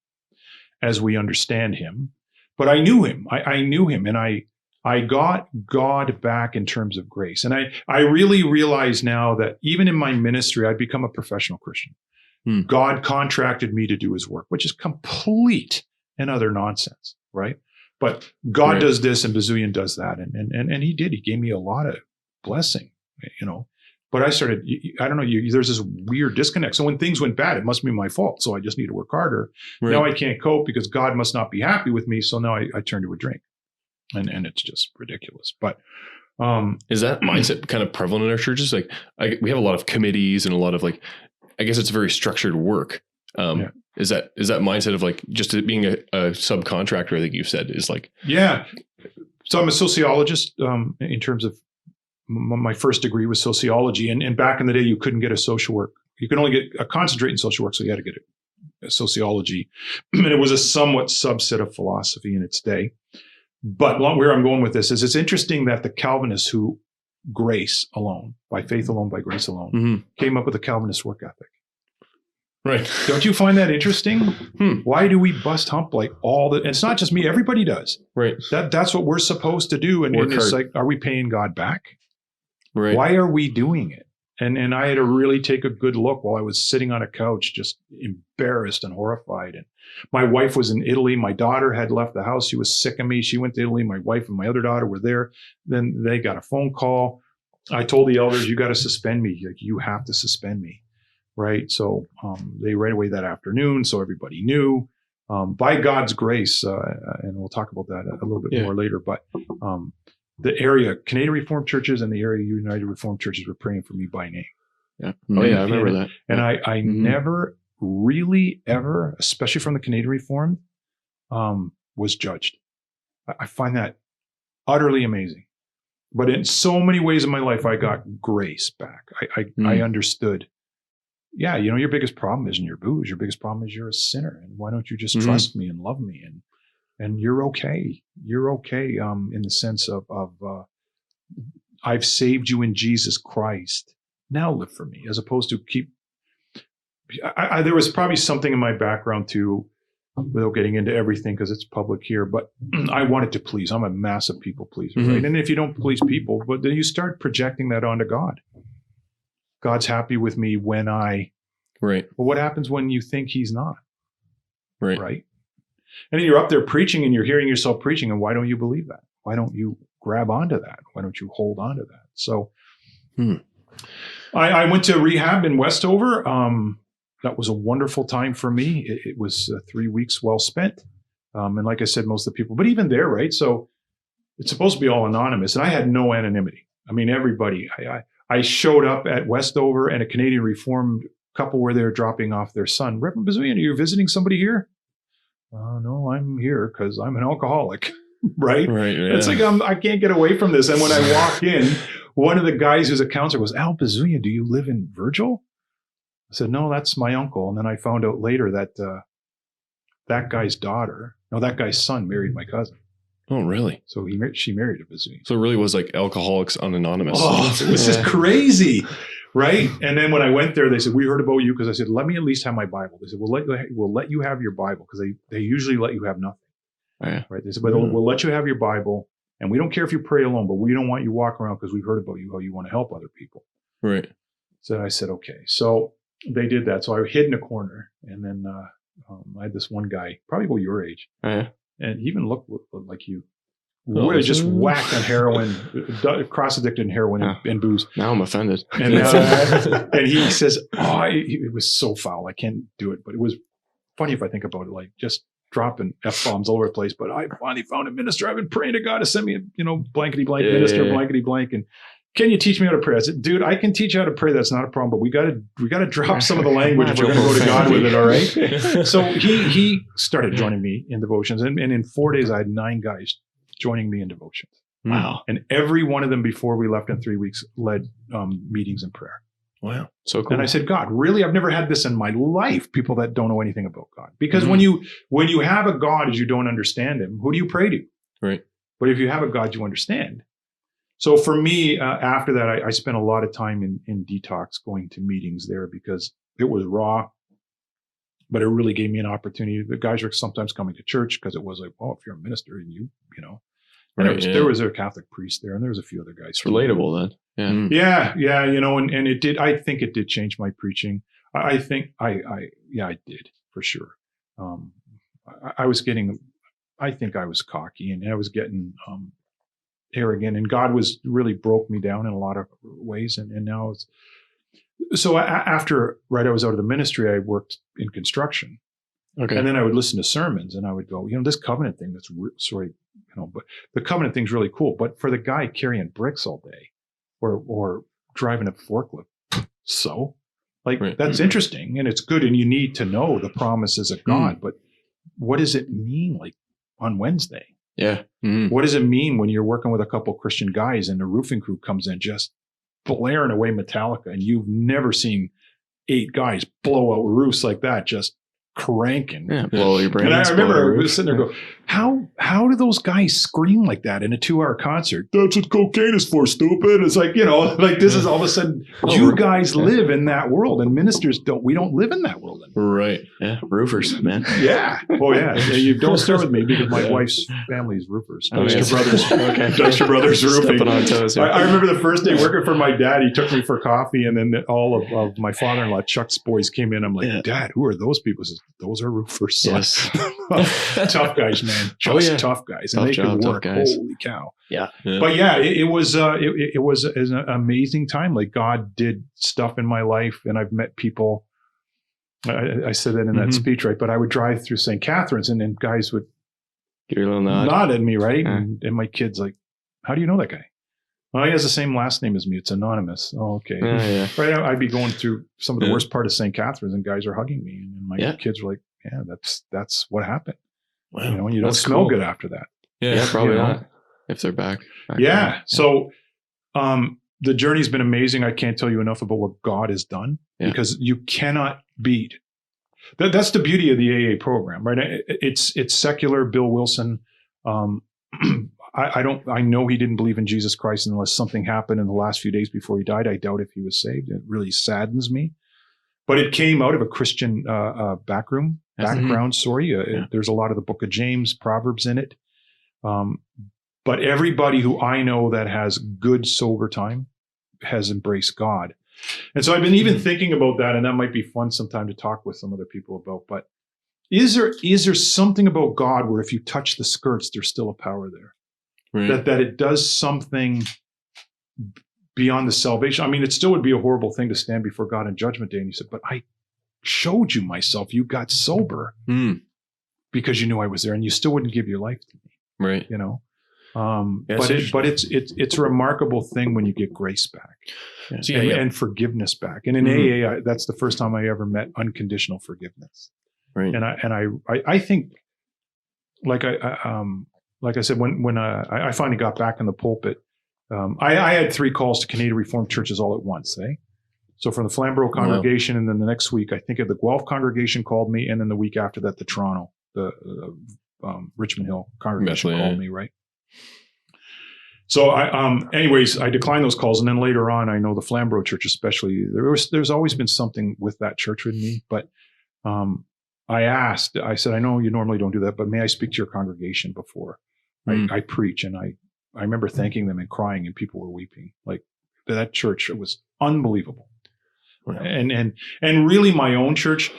as we understand Him. But I knew Him. I knew Him, and I got God back in terms of grace. And I really realize now that even in my ministry, I'd become a professional Christian. God contracted me to do His work, which is complete and utter nonsense, right? But God does this and Bezuyen does that. And He did. He gave me a lot of blessing, But I started, I don't know, there's this weird disconnect. So when things went bad, it must be my fault. So I just need to work harder. Right. Now I can't cope because God must not be happy with me. So now I turn to a drink. And it's just ridiculous. But is that mindset kind of prevalent in our churches? Like we have a lot of committees and a lot of I guess it's very structured work. Is that mindset of just being a subcontractor, I think you've said, is yeah. So I'm a sociologist in terms of my first degree was sociology. And back in the day, you couldn't get a social work. You could only get a concentrate in social work. So you had to get a sociology. And it was a somewhat subset of philosophy in its day. But where I'm going with this is it's interesting that the Calvinists who grace alone, by faith alone, by grace alone, came up with a Calvinist work ethic. Right. Don't you find that interesting? Why do we bust hump all the? It's not just me. Everybody does. Right. That's what we're supposed to do. And it's are we paying God back? Right. Why are we doing it? And I had to really take a good look while I was sitting on a couch, just embarrassed and horrified. And my wife was in Italy. My daughter had left the house. She was sick of me. She went to Italy. My wife and my other daughter were there. Then they got a phone call. I told the elders, you got to suspend me. You have to suspend me. Right. So they right away that afternoon. So everybody knew by God's grace. And we'll talk about that a little bit more later. But the area, Canadian Reformed churches and the area United Reformed churches were praying for me by name. Yeah. Oh, yeah. I remember that. And I never really ever, especially from the Canadian Reformed, was judged. I find that utterly amazing. But in so many ways in my life, I got grace back. I understood. Yeah, your biggest problem isn't your booze. Your biggest problem is you're a sinner. And why don't you just trust me and love me? And you're okay. You're okay in the sense of I've saved you in Jesus Christ. Now live for me, as opposed to there was probably something in my background too, without getting into everything because it's public here, but I wanted to please. I'm a massive people pleaser, right? And if you don't please people, but then you start projecting that onto God. God's happy with me when right. Well, what happens when you think He's not? Right. And then you're up there preaching and you're hearing yourself preaching. And why don't you believe that? Why don't you grab onto that? Why don't you hold on to that? So I went to rehab in Westover. That was a wonderful time for me. It was 3 weeks well spent. And like I said, most of the people, but even there, right? So it's supposed to be all anonymous. And I had no anonymity. I mean, everybody, I showed up at Westover and a Canadian Reformed couple were there dropping off their son. Reverend Bezuyen, are you visiting somebody here? No, I'm here because I'm an alcoholic, right? Right. Yeah. It's I can't get away from this. And when I walk in, one of the guys who's a counselor goes, Al Bezuyen, do you live in Virgil? I said, no, that's my uncle. And then I found out later that that guy's son married my cousin. Oh, really? So she married a Bezuyen. So it really was like Alcoholics Anonymous. Oh, it was just crazy. Right. And then when I went there, they said, we heard about you because I said, let me at least have my Bible. They said, we'll let you have your Bible because they usually let you have nothing. Oh, yeah. Right. They said, but we'll let you have your Bible and we don't care if you pray alone, but we don't want you walking around because we've heard about you, how you want to help other people. Right. So I said, okay. So they did that. So I hid in a corner and then I had this one guy, probably about your age. Oh, yeah. And he even looked like you. Really just whacked on heroin, cross-addicted in heroin and booze. Now I'm offended. And he says, it was so foul. I can't do it. But it was funny if I think about it. Like just dropping F-bombs all over the place, but I finally found a minister. I've been praying to God to send me, blankety blank minister, blankety blank. And can you teach me how to pray? I said, dude, I can teach you how to pray. That's not a problem, but we got to drop some of the language if we're going to go to God with it. All right. So he started joining me in devotions. And in 4 days, I had 9 guys joining me in devotions. Wow. And every one of them before we left in 3 weeks led meetings in prayer. Wow. So cool. And I said, God, really? I've never had this in my life. People that don't know anything about God. Because when you have a God as you don't understand him, who do you pray to? Right. But if you have a God you understand. So for me, after that, I spent a lot of time in detox, going to meetings there because it was raw, but it really gave me an opportunity. The guys were sometimes coming to church because it was like, oh, if you're a minister and and there was a Catholic priest there and there was a few other guys. It's relatable then. Yeah. Yeah. And it did, I think it did change my preaching. I think I did for sure. I was cocky and I was getting, arrogant, and God really broke me down in a lot of ways. And now after I was out of the ministry, I worked in construction. Okay. And then I would listen to sermons and I would go, this covenant thing, but the covenant thing's really cool. But for the guy carrying bricks all day or driving a forklift, that's interesting and it's good. And you need to know the promises of God, but what does it mean like on Wednesday? Yeah. What does it mean when you're working with a couple of Christian guys and the roofing crew comes in just blaring away Metallica and you've never seen 8 guys blow out roofs like that, just cranking. Yeah, blow your brains. And I remember I was sitting there going, how do those guys scream like that in a 2-hour concert? That's what cocaine is for, stupid. It's like, this is all of a sudden, you guys live in that world and ministers we don't live in that world anymore. Right. Yeah. Roofers, man. Yeah. Oh yeah. You don't start with me because my wife's family's roofers. Dexter Brothers. Okay. Dexter Brothers Roofing. Stepping on toes here. I remember the first day working for my dad, he took me for coffee and then all of my father-in-law, Chuck's boys came in. I'm like, Dad, who are those people? He says, those are roofers. Yes. Tough guys, man. Tough guys. And Tough they job, could work. tough guys. Holy cow. Yeah. But it was an amazing time. Like God did stuff in my life and I've met people. I said that in that speech, right? But I would drive through St. Catharines and then guys would give you a little nod at me, right? And my kid's like, how do you know that guy? Well, he has the same last name as me. It's anonymous. Oh, okay. Yeah. Right. I'd be going through some of the worst part of St. Catharines and guys are hugging me. And my kids were like, yeah, that's what happened. Wow. And you don't smell good after that. Yeah, probably not. If they're back. Yeah. So the journey's been amazing. I can't tell you enough about what God has done because you cannot beat. That's the beauty of the AA program, right? It's secular. Bill Wilson. I know he didn't believe in Jesus Christ unless something happened in the last few days before he died. I doubt if he was saved. It really saddens me. But it came out of a Christian background story. There's a lot of the book of James, Proverbs in it. But everybody who I know that has good sober time has embraced God. And so I've been even thinking about that, and that might be fun sometime to talk with some other people about. But is there something about God where if you touch the skirts, there's still a power there? Right. That it does something beyond the salvation. I mean, it still would be a horrible thing to stand before God on Judgment Day and you said, but I showed you myself. You got sober because you knew I was there and you still wouldn't give your life to me. Right. But it's a remarkable thing when you get grace back and forgiveness back. And in AA, that's the first time I ever met unconditional forgiveness. Right. And I think like I said, when I finally got back in the pulpit, I had 3 calls to Canadian Reformed churches all at once. So from the Flamborough congregation, and then the next week, I think the Guelph congregation called me, and then the week after that, the Toronto, the Richmond Hill congregation called me, right? So anyways, I declined those calls, and then later on, I know the Flamborough church, especially, there's always been something with that church with me, but I said, I know you normally don't do that, but may I speak to your congregation before I preach? And I remember thanking them and crying, and people were weeping. Like that church, it was unbelievable. Wow. And really my own church,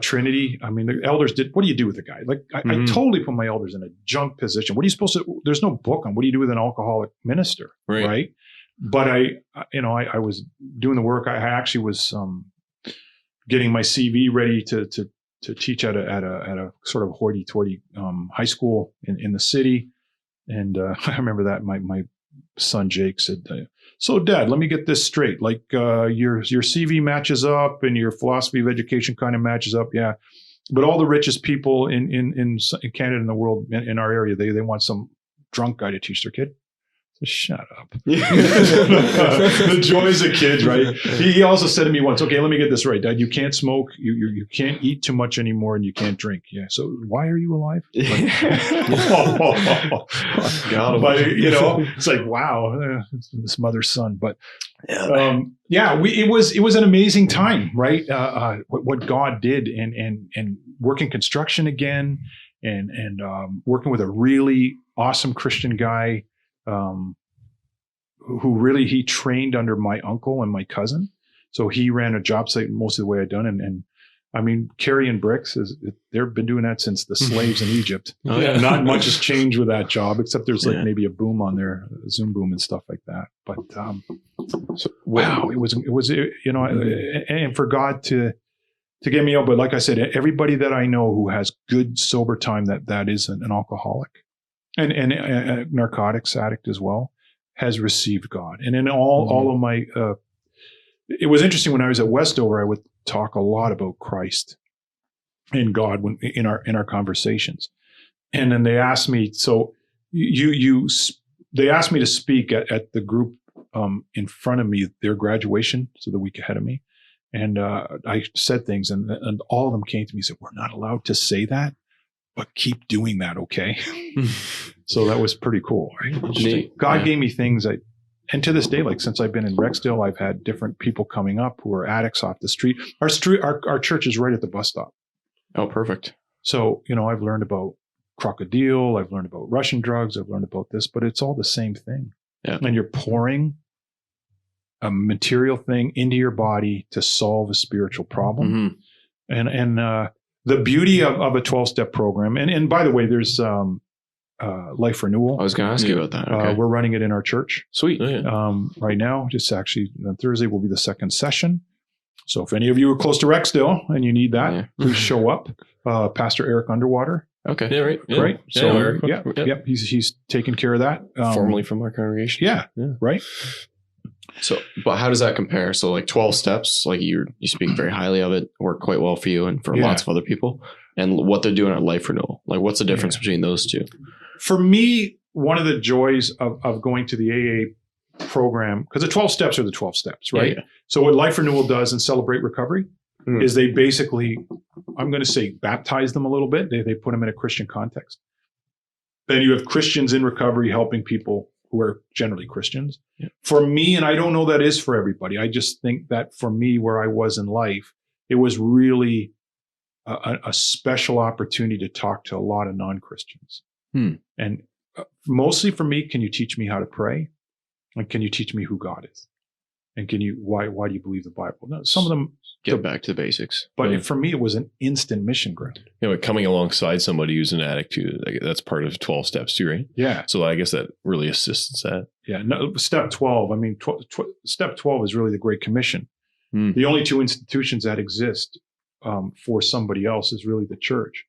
Trinity, I mean, the elders what do you do with a guy? Like I totally put my elders in a junk position. What are you supposed to, there's no book on what do you do with an alcoholic minister? Right. But I was doing the work. I actually was getting my CV ready to teach at a sort of hoity-toity high school in the city. And I remember that my son Jake said, "So, Dad, let me get this straight. Like your CV matches up, and your philosophy of education kind of matches up, yeah. But all the richest people in Canada and the world in our area, they want some drunk guy to teach their kid." So shut up. The joys of kids, right? He also said to me once, "Okay, let me get this right, Dad. You can't smoke, you can't eat too much anymore, and you can't drink. Yeah. So why are you alive?" Like, but it's like, wow, this mother's son. But it was an amazing time, right? What God did, and working construction again, and working with a really awesome Christian guy. Who really, he trained under my uncle and my cousin. So he ran a job site most of the way I'd done. And I mean, carrying bricks, they've been doing that since the slaves in Egypt. Oh, yeah. Not much has changed with that job, except there's like maybe a boom on there, a Zoom boom and stuff like that. But wow, it was, and for God to get me out. But like I said, everybody that I know who has good sober time, that is an alcoholic and a narcotics addict as well, has received God. And in all of my, it was interesting when I was at Westover, I would talk a lot about Christ and God in our conversations. And then they asked me, so they asked me to speak at the group in front of me, their graduation, so the week ahead of me. And I said things, and all of them came to me and said, "We're not allowed to say that, but keep doing that, okay?" So that was pretty cool, right? God gave me things and to this day, like since I've been in Rexdale, I've had different people coming up who are addicts off the street. Our church is right at the bus stop. Oh, perfect. So, I've learned about crocodile, I've learned about Russian drugs, I've learned about this, but it's all the same thing. Yeah. And you're pouring a material thing into your body to solve a spiritual problem. Mm-hmm. And the beauty of a 12-step program, and by the way, there's Life Renewal. I was going to ask you about that. Okay. We're running it in our church. Sweet. Right now, just actually on Thursday will be the second session. So if any of you are close to Rexdale and you need that, please show up. Pastor Eric Underwater. Okay. Yeah, right. Yeah. Right. Yeah, So Eric. Yep. He's taking care of that. Formerly from our congregation. Yeah. Right. So, but how does that compare? So like 12 steps, like you speak very highly of it, work quite well for you and for lots of other people, and what they're doing at Life Renewal. Like what's the difference between those two? For me, one of the joys of going to the AA program, because the 12 steps are the 12 steps, right? Yeah. So what Life Renewal does in Celebrate Recovery is they basically, I'm going to say, baptize them a little bit. They put them in a Christian context. Then you have Christians in recovery helping people who are generally Christians. Yeah. For me, and I don't know that is for everybody, I just think that for me, where I was in life, it was really a special opportunity to talk to a lot of non-Christians. And mostly for me, can you teach me how to pray? And can you teach me who God is? And why do you believe the Bible? No, some of them get back to the basics. But for me, it was an instant mission ground. But coming alongside somebody who's an addict too, that's part of 12 steps too, right? Yeah. So I guess that really assists that. Yeah. No, step 12. I mean, step 12 is really the Great Commission. The only two institutions that exist for somebody else is really the church.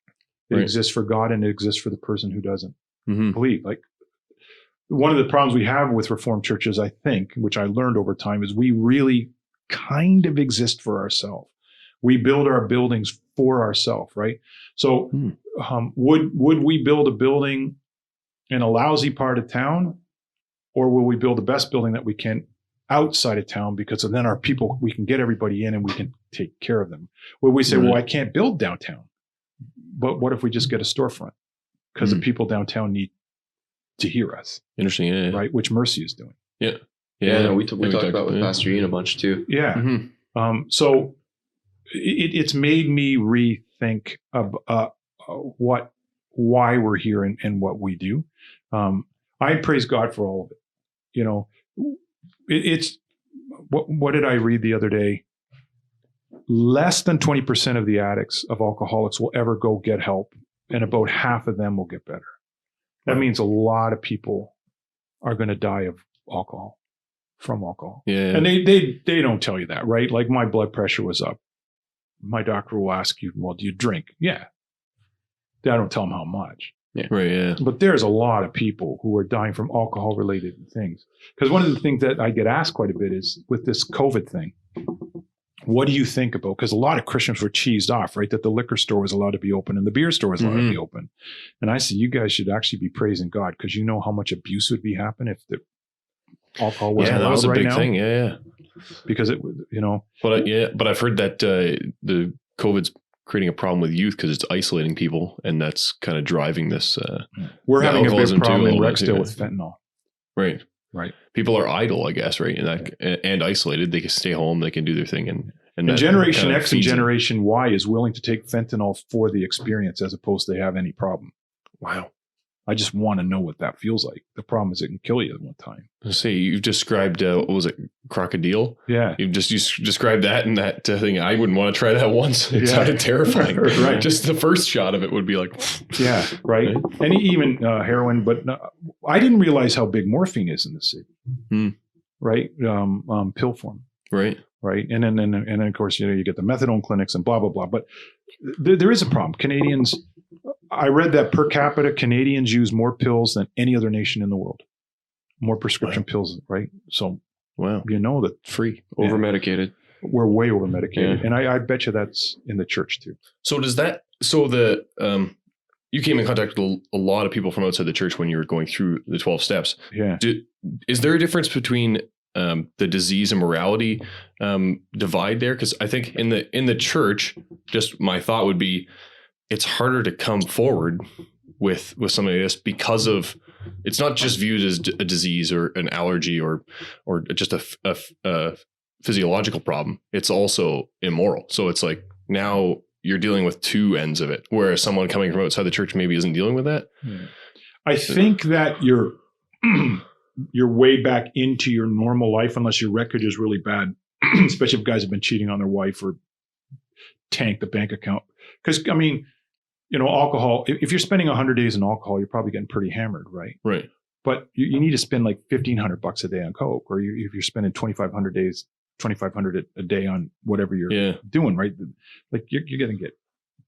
It exists for God, and it exists for the person who doesn't believe. Like, one of the problems we have with Reformed churches, I think, which I learned over time, is we really kind of exist for ourselves. We build our buildings for ourselves, right? So would we build a building in a lousy part of town, or will we build the best building that we can outside of town, because then our people, we can get everybody in and we can take care of them? Will we say, well, I can't build downtown, but what if we just get a storefront? Because the people downtown need to hear us. Interesting. Right? Which Mercy is doing. Yeah. We talked about with Pastor Ian a bunch too. Yeah. So it's made me rethink of why we're here and what we do. I praise God for all of it. It's what did I read the other day? Less than 20% of the addicts of alcoholics will ever go get help, and about half of them will get better. That means a lot of people are going to die of alcohol, from alcohol. Yeah. And they don't tell you that, right? Like, my blood pressure was up my doctor will ask you, well, do you drink? Yeah. I don't tell them how much. Yeah. Right. Yeah. But there's a lot of people who are dying from alcohol related things. Because one of the things that I get asked quite a bit is with this COVID thing, what do you think about? Because a lot of Christians were cheesed off, right? That the liquor store was allowed to be open and the beer store was allowed to be open. And I said, you guys should actually be praising God, because you know how much abuse would be happening if the alcohol wasn't allowed that was a right big now. thing. Yeah. Because it, you know. But I've heard that the COVID's creating a problem with youth because it's isolating people, and that's kind of driving this. We're having a big alcoholism problem in too, Rexdale with fentanyl. Right. Right. People are idle, I guess, right? And isolated. They can stay home. They can do their thing. And Generation X and Generation Y is willing to take fentanyl for the experience as opposed to have any problem. Wow. I just want to know what that feels like. The problem is it can kill you at one time. Say you've described, what was it? Crocodile? Yeah. You described that and that thing. I wouldn't want to try that once. It sounded terrifying. Right. Just the first shot of it would be like. Yeah. Right. And even heroin, but I didn't realize how big morphine is in the city. Right. Pill form. Right. Right. And then of course, you get the methadone clinics and blah, blah, blah. But there is a problem. Canadians, I read that per capita, Canadians use more pills than any other nation in the world. More prescription pills, right? So, you know that free, over medicated. We're way over medicated. Yeah. And I bet you that's in the church too. So you came in contact with a lot of people from outside the church when you were going through the 12 steps. Yeah. Is there a difference between the disease and morality divide there? Because I think in the church, just my thought would be, it's harder to come forward with something like this because of it's not just viewed as a disease or an allergy or just a physiological problem. It's also immoral. So it's like now you're dealing with two ends of it, whereas someone coming from outside the church maybe isn't dealing with that. Yeah. I think that you're way back into your normal life unless your record is really bad, especially if guys have been cheating on their wife or tanked the bank account. Because, I mean, alcohol, if you're spending 100 days in alcohol, you're probably getting pretty hammered, right? Right. But you need to spend like $1,500 a day on Coke, or if you're spending 2,500 a day on whatever you're doing, right? Like you're going to get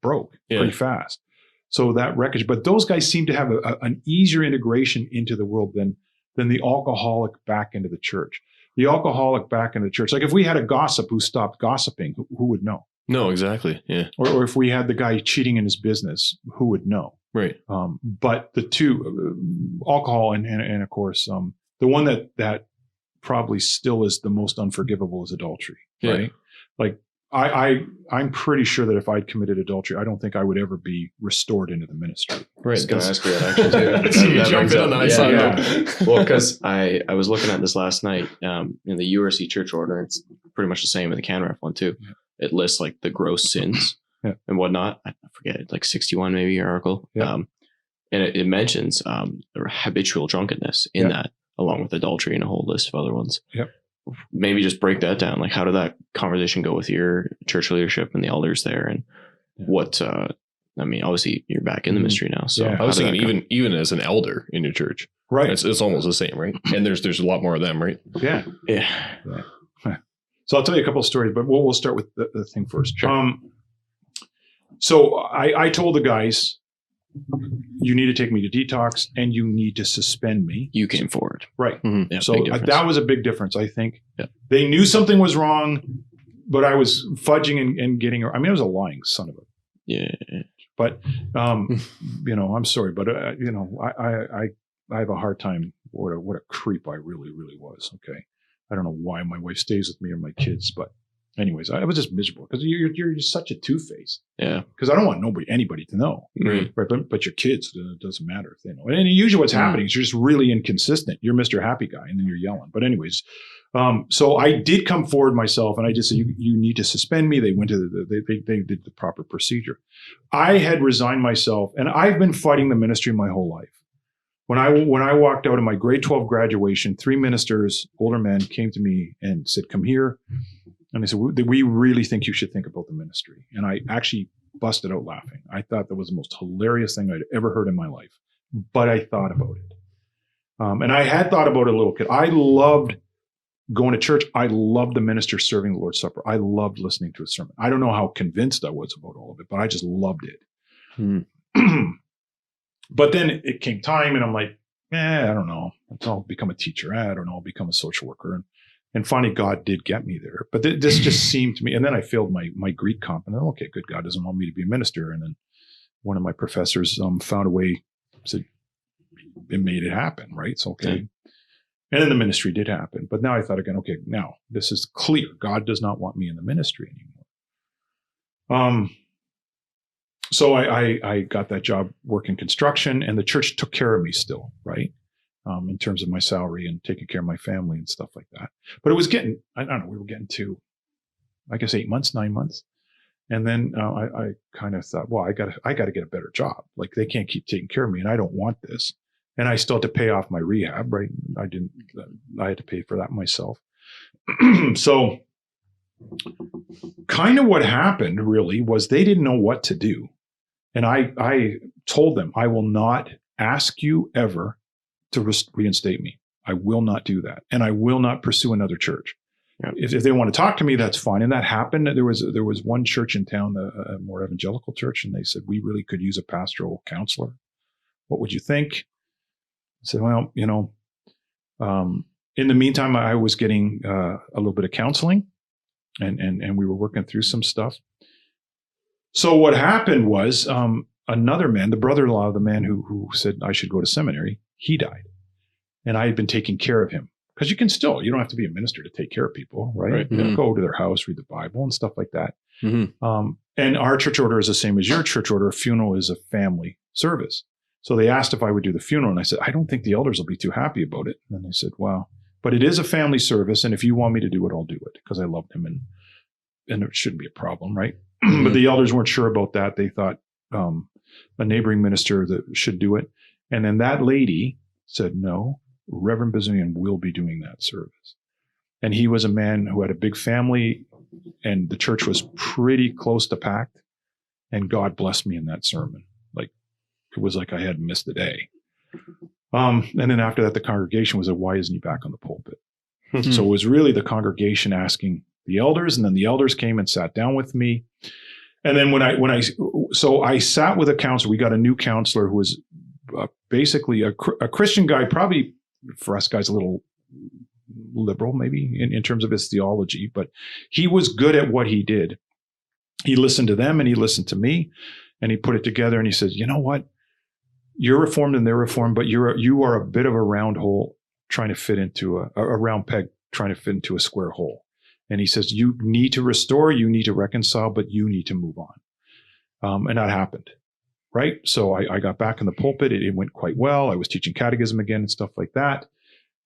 broke pretty fast. So that wreckage, but those guys seem to have an easier integration into the world than the alcoholic back into the church. The alcoholic back into the church. Like if we had a gossip who stopped gossiping, who would know? No, exactly. Yeah. Or if we had the guy cheating in his business, who would know? Right. But the two, alcohol and of course, the one that probably still is the most unforgivable is adultery. Right. Like I'm pretty sure that if I'd committed adultery, I don't think I would ever be restored into the ministry. Right. I was going to ask you that actually too. You jump in on that side. Yeah. Well, because I was looking at this last night in the URC church order. It's pretty much the same in the CanRef one too. Yeah. It lists like the gross sins and whatnot. I forget it, like 61 maybe article. Yeah. And it mentions habitual drunkenness in that, along with adultery and a whole list of other ones. Yep. Maybe just break that down. Like, how did that conversation go with your church leadership and the elders there? And what, I mean, obviously you're back in the ministry now. So I was thinking even as an elder in your church, right? It's almost the same, right? And there's a lot more of them, right? Yeah. So I'll tell you a couple of stories, but we'll start with the thing first. Sure. So I told the guys, you need to take me to detox and you need to suspend me. You came forward. Right. Mm-hmm. Yeah, so that was a big difference, I think. Yeah. They knew something was wrong, but I was fudging and getting, I mean, I was a lying son of a. Yeah. But, I'm sorry, but, I have a hard time. What a creep I really, really was. Okay. I don't know why my wife stays with me or my kids, but anyways, I was just miserable because you're such a two-face. Yeah. Because I don't want anybody to know. Mm-hmm. Right. But your kids, it doesn't matter if they know. And usually what's happening is you're just really inconsistent. You're Mr. Happy Guy and then you're yelling. But anyways, so I did come forward myself and I just said, you need to suspend me. They went to they did the proper procedure. I had resigned myself and I've been fighting the ministry my whole life. When I walked out of my grade 12 graduation, 3 ministers, older men, came to me and said, come here. And they said, we really think you should think about the ministry. And I actually busted out laughing. I thought that was the most hilarious thing I'd ever heard in my life. But I thought about it. And I had thought about it a little kid. I loved going to church, I loved the minister serving the Lord's Supper. I loved listening to a sermon. I don't know how convinced I was about all of it, but I just loved it. But then it came time and I'm like, I don't know. I'll become a teacher. I don't know. I'll become a social worker. And finally, God did get me there. But this just seemed to me, and then I failed my Greek comp. And then, okay, good, God doesn't want me to be a minister. And then one of my professors found a way, said, it made it happen, right? So, okay. Yeah. And then the ministry did happen. But now I thought again, okay, now this is clear. God does not want me in the ministry anymore. So I got that job working construction, and the church took care of me still, right? In terms of my salary and taking care of my family and stuff like that. But it was getting, I don't know, we were getting to, I guess 8 months, 9 months. And then I kind of thought, well, I got to get a better job. Like they can't keep taking care of me and I don't want this. And I still had to pay off my rehab, right? I had to pay for that myself. So kind of what happened really was they didn't know what to do. And I told them, I will not ask you ever to reinstate me. I will not do that. And I will not pursue another church. Yeah. If they want to talk to me, that's fine. And that happened. There was one church in town, a more evangelical church, and they said, we really could use a pastoral counselor. What would you think? I said, well, in the meantime, I was getting a little bit of counseling and we were working through some stuff. So what happened was another man, the brother-in-law of the man who said I should go to seminary, he died. And I had been taking care of him. Because you don't have to be a minister to take care of people, right? Mm-hmm. Go to their house, read the Bible and stuff like that. Mm-hmm. And our church order is the same as your church order. A funeral is a family service. So they asked if I would do the funeral. And I said, I don't think the elders will be too happy about it. And they said, wow, but it is a family service. And if you want me to do it, I'll do it. Because I loved him and it shouldn't be a problem, right? Mm-hmm. But the elders weren't sure about that. They thought a neighboring minister that should do it. And then that lady said, no, Reverend Bezuyen will be doing that service. And he was a man who had a big family and the church was pretty close to packed. And God blessed me in that sermon. Like it was like I hadn't missed a day. And then after that, the congregation was like, why isn't he back on the pulpit? Mm-hmm. So it was really the congregation asking the elders, and then the elders came and sat down with me. And then so I sat with a counselor. We got a new counselor who was basically a Christian guy, probably for us guys, a little liberal maybe in terms of his theology, but he was good at what he did. He listened to them and he listened to me and he put it together and he says, you know what? You're reformed and they're reformed, but you are a bit of a round hole trying to fit into a round peg, trying to fit into a square hole. And he says, you need to restore, you need to reconcile, but you need to move on. And that happened. Right. So I got back in the pulpit. It went quite well. I was teaching catechism again and stuff like that.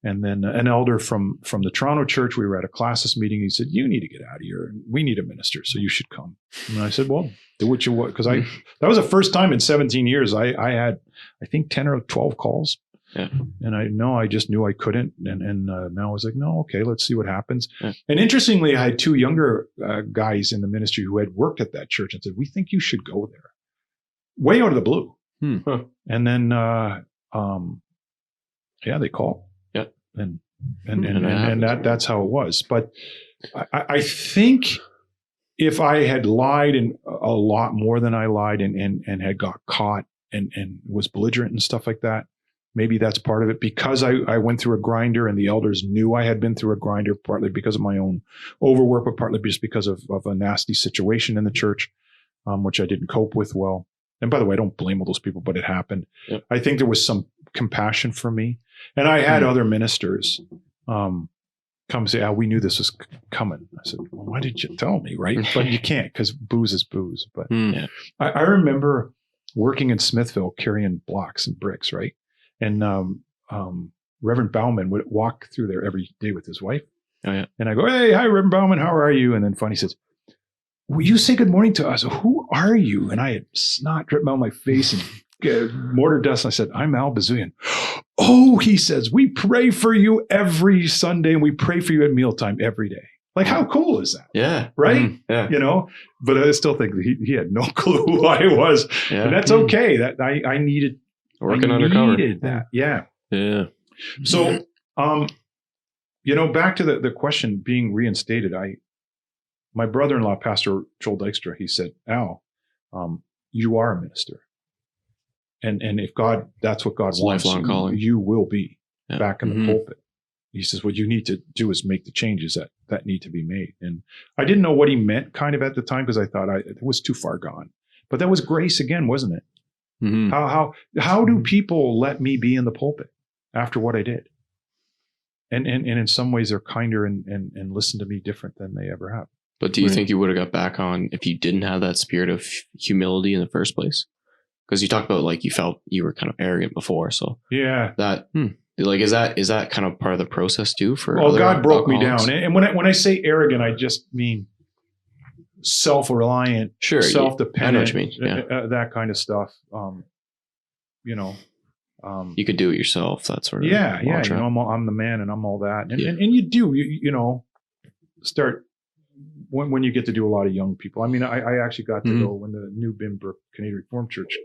And then an elder from the Toronto church, we were at a classis meeting. He said, you need to get out of here. We need a minister. So you should come. And I said, well, do what you want. Because that was the first time in 17 years I had, I think 10 or 12 calls. Yeah. And I just knew I couldn't. And now I was like, no, okay, let's see what happens. Yeah. And interestingly, I had two younger guys in the ministry who had worked at that church and said, we think you should go there. Way out of the blue. Huh. And then, they called. Yeah. And that's how it was. But I think if I had lied and a lot more than I lied and had got caught and was belligerent and stuff like that, maybe that's part of it because I went through a grinder and the elders knew I had been through a grinder, partly because of my own overwork, but partly just because of a nasty situation in the church, which I didn't cope with well. And by the way, I don't blame all those people, but it happened. Yep. I think there was some compassion for me. And I had other ministers come say, we knew this was coming. I said, well, why didn't you tell me, right? But you can't because booze is booze. But I remember working in Smithville carrying blocks and bricks, right? And Reverend Bauman would walk through there every day with his wife. Oh, yeah. And I go, hey, hi, Reverend Bauman, how are you? And then finally he says, will you say good morning to us? Who are you? And I had snot dripping out my face and mortar dust. And I said, I'm Al Bezuyen. Oh, he says, we pray for you every Sunday and we pray for you at mealtime every day. Like, how cool is that? Yeah. Right? Mm-hmm. Yeah. But I still think he had no clue who I was. Yeah. And that's okay. That I needed undercover. That. Yeah. Yeah. So, back to the question being reinstated, my brother-in-law, Pastor Joel Dykstra, he said, Al, you are a minister. And if that's what God wants, you will be back in the pulpit. He says, what you need to do is make the changes that need to be made. And I didn't know what he meant kind of at the time, because I thought it was too far gone. But that was grace again, wasn't it? Mm-hmm. How do people let me be in the pulpit after what I did? And in some ways they're kinder and listen to me different than they ever have. But do you think you would have got back on if you didn't have that spirit of humility in the first place? Because you talked about like you felt you were kind of arrogant before. So yeah, that like is that kind of part of the process too? God broke me down. And when I say arrogant, I just mean self-reliant, self-dependent. I know what you mean. Yeah. That kind of stuff. You could do it yourself. That sort of mantra. I'm the man and I'm all that. And you do start when you get to do a lot of young people. I mean, I actually got to go when the new Binbrook Canadian Reformed Church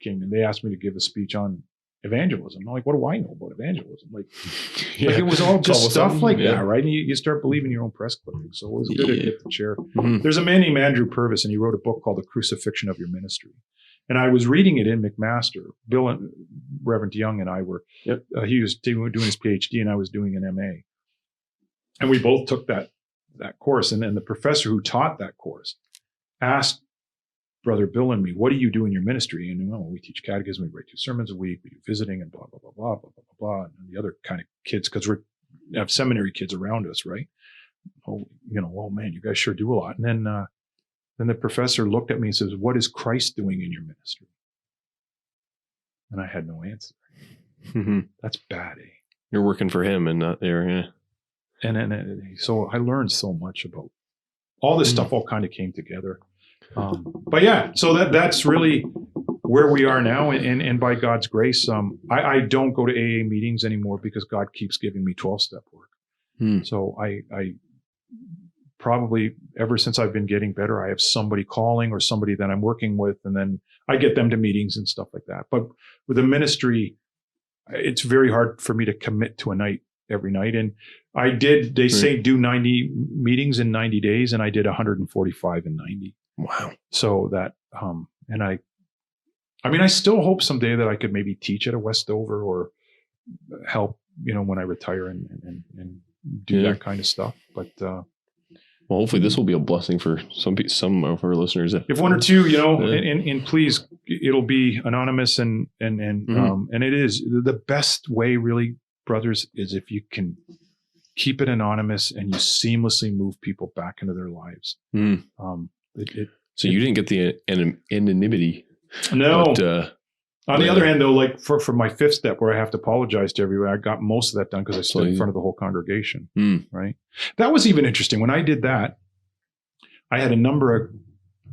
came in. They asked me to give a speech on evangelism. I'm like, what do I know about evangelism? Like it was all just stuff like that, right? And you start believing your own press clipping. So it was good to get the chair. Mm-hmm. There's a man named Andrew Purvis, and he wrote a book called The Crucifixion of Your Ministry. And I was reading it in McMaster. Bill and Reverend Young and I were, he was doing his PhD and I was doing an MA. And we both took that course. And then the professor who taught that course asked Brother Bill and me, what do you do in your ministry? And we teach catechism, we write 2 sermons a week, we do visiting and blah, blah, blah, blah, blah, blah, blah, blah. And the other kind of kids, because we have seminary kids around us, right? Oh man, you guys sure do a lot. And then the professor looked at me and says, what is Christ doing in your ministry? And I had no answer. Mm-hmm. That's bad, eh? You're working for him and not there, yeah. And so I learned so much about all this stuff all kind of came together. But yeah, so that's really where we are now. And by God's grace, I don't go to AA meetings anymore because God keeps giving me 12-step work. So I probably ever since I've been getting better, I have somebody calling or somebody that I'm working with, and then I get them to meetings and stuff like that. But with the ministry, it's very hard for me to commit to a night every night. And I did, they say do 90 meetings in 90 days, and I did 145 in 90. Wow. So that, and I still hope someday that I could maybe teach at a Westover or help, when I retire and do that kind of stuff. But, well, hopefully this will be a blessing for some of our listeners. If one or two, and please, it'll be anonymous and it is the best way, really, brothers, is if you can keep it anonymous and you seamlessly move people back into their lives. So you didn't get the anonymity. No. But, on the other hand, though, like for my 5th step where I have to apologize to everyone, I got most of that done because I stood in front of the whole congregation. Right. That was even interesting. When I did that, I had a number of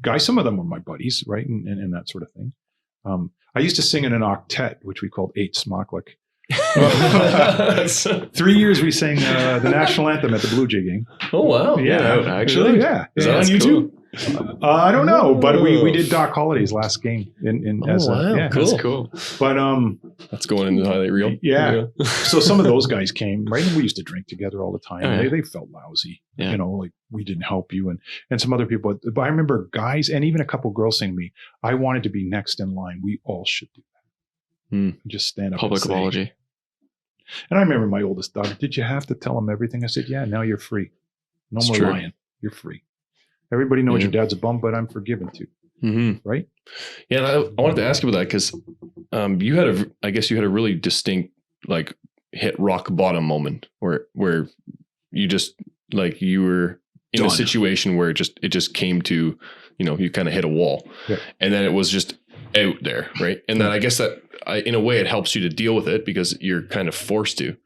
guys, some of them were my buddies, right? And that sort of thing. I used to sing in an octet, which we called 8 Smocklick. 3 years we sang the national anthem at the Blue Jay game. Oh, wow. Yeah, actually. Yeah. Is that on YouTube? Cool. I don't know, but we did Doc Holiday's last game wow. Cool. That's cool. But that's going in the highlight reel. Yeah. So some of those guys came, right? And we used to drink together all the time. Oh, yeah. They felt lousy. Yeah. Like we didn't help you and some other people. But I remember guys and even a couple girls saying to me, I wanted to be next in line. We all should do that. And just stand up. Public apology. And I remember my oldest daughter, did you have to tell him everything? I said, yeah, now you're free. No more lying. You're free. Everybody knows your dad's a bum, but I'm forgiven too. Mm-hmm. Right? Yeah. And I wanted to ask you about that because you had a really distinct, like, hit rock bottom moment where you just, like, you were in a situation where it just came to, you kind of hit a wall. Yeah. And then it was just out there. Right. And then I guess that in a way it helps you to deal with it because you're kind of forced to.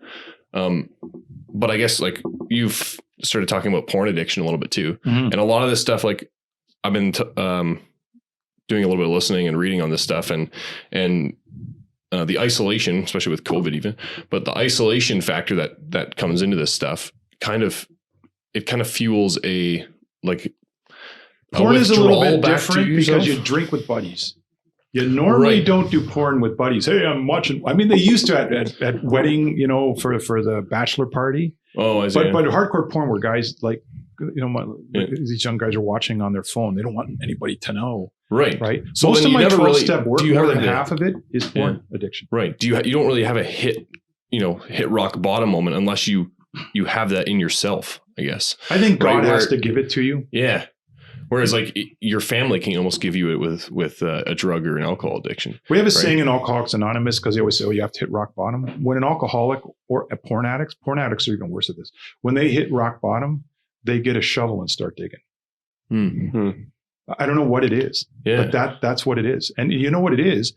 But I guess, like, you've started talking about porn addiction a little bit too. Mm-hmm. And a lot of this stuff, like, I've been doing a little bit of listening and reading on this stuff and the isolation, especially with COVID even, but the isolation factor that comes into this stuff kind of fuels porn is a little bit different because you drink with buddies. You normally Right. don't do porn with buddies. Hey, I'm watching. I mean, they used to at wedding, for the bachelor party. Oh, I see. But hardcore porn where guys like, Yeah. these young guys are watching on their phone. They don't want anybody to know. Right. Right. So Most then of you my never 12-step work, do you more ever than have half of it is porn addiction. Right. You don't really have a hit rock bottom moment unless you have that in yourself, I guess. I think God Right, has to give it to you. Yeah. Whereas like your family can almost give you it with a drug or an alcohol addiction. We have a saying in Alcoholics Anonymous because they always say, "Oh, you have to hit rock bottom." When an alcoholic or a porn addicts are even worse at this. When they hit rock bottom, they get a shovel and start digging. Mm-hmm. I don't know what it is, Yeah. but that's what it is. And you know what it is?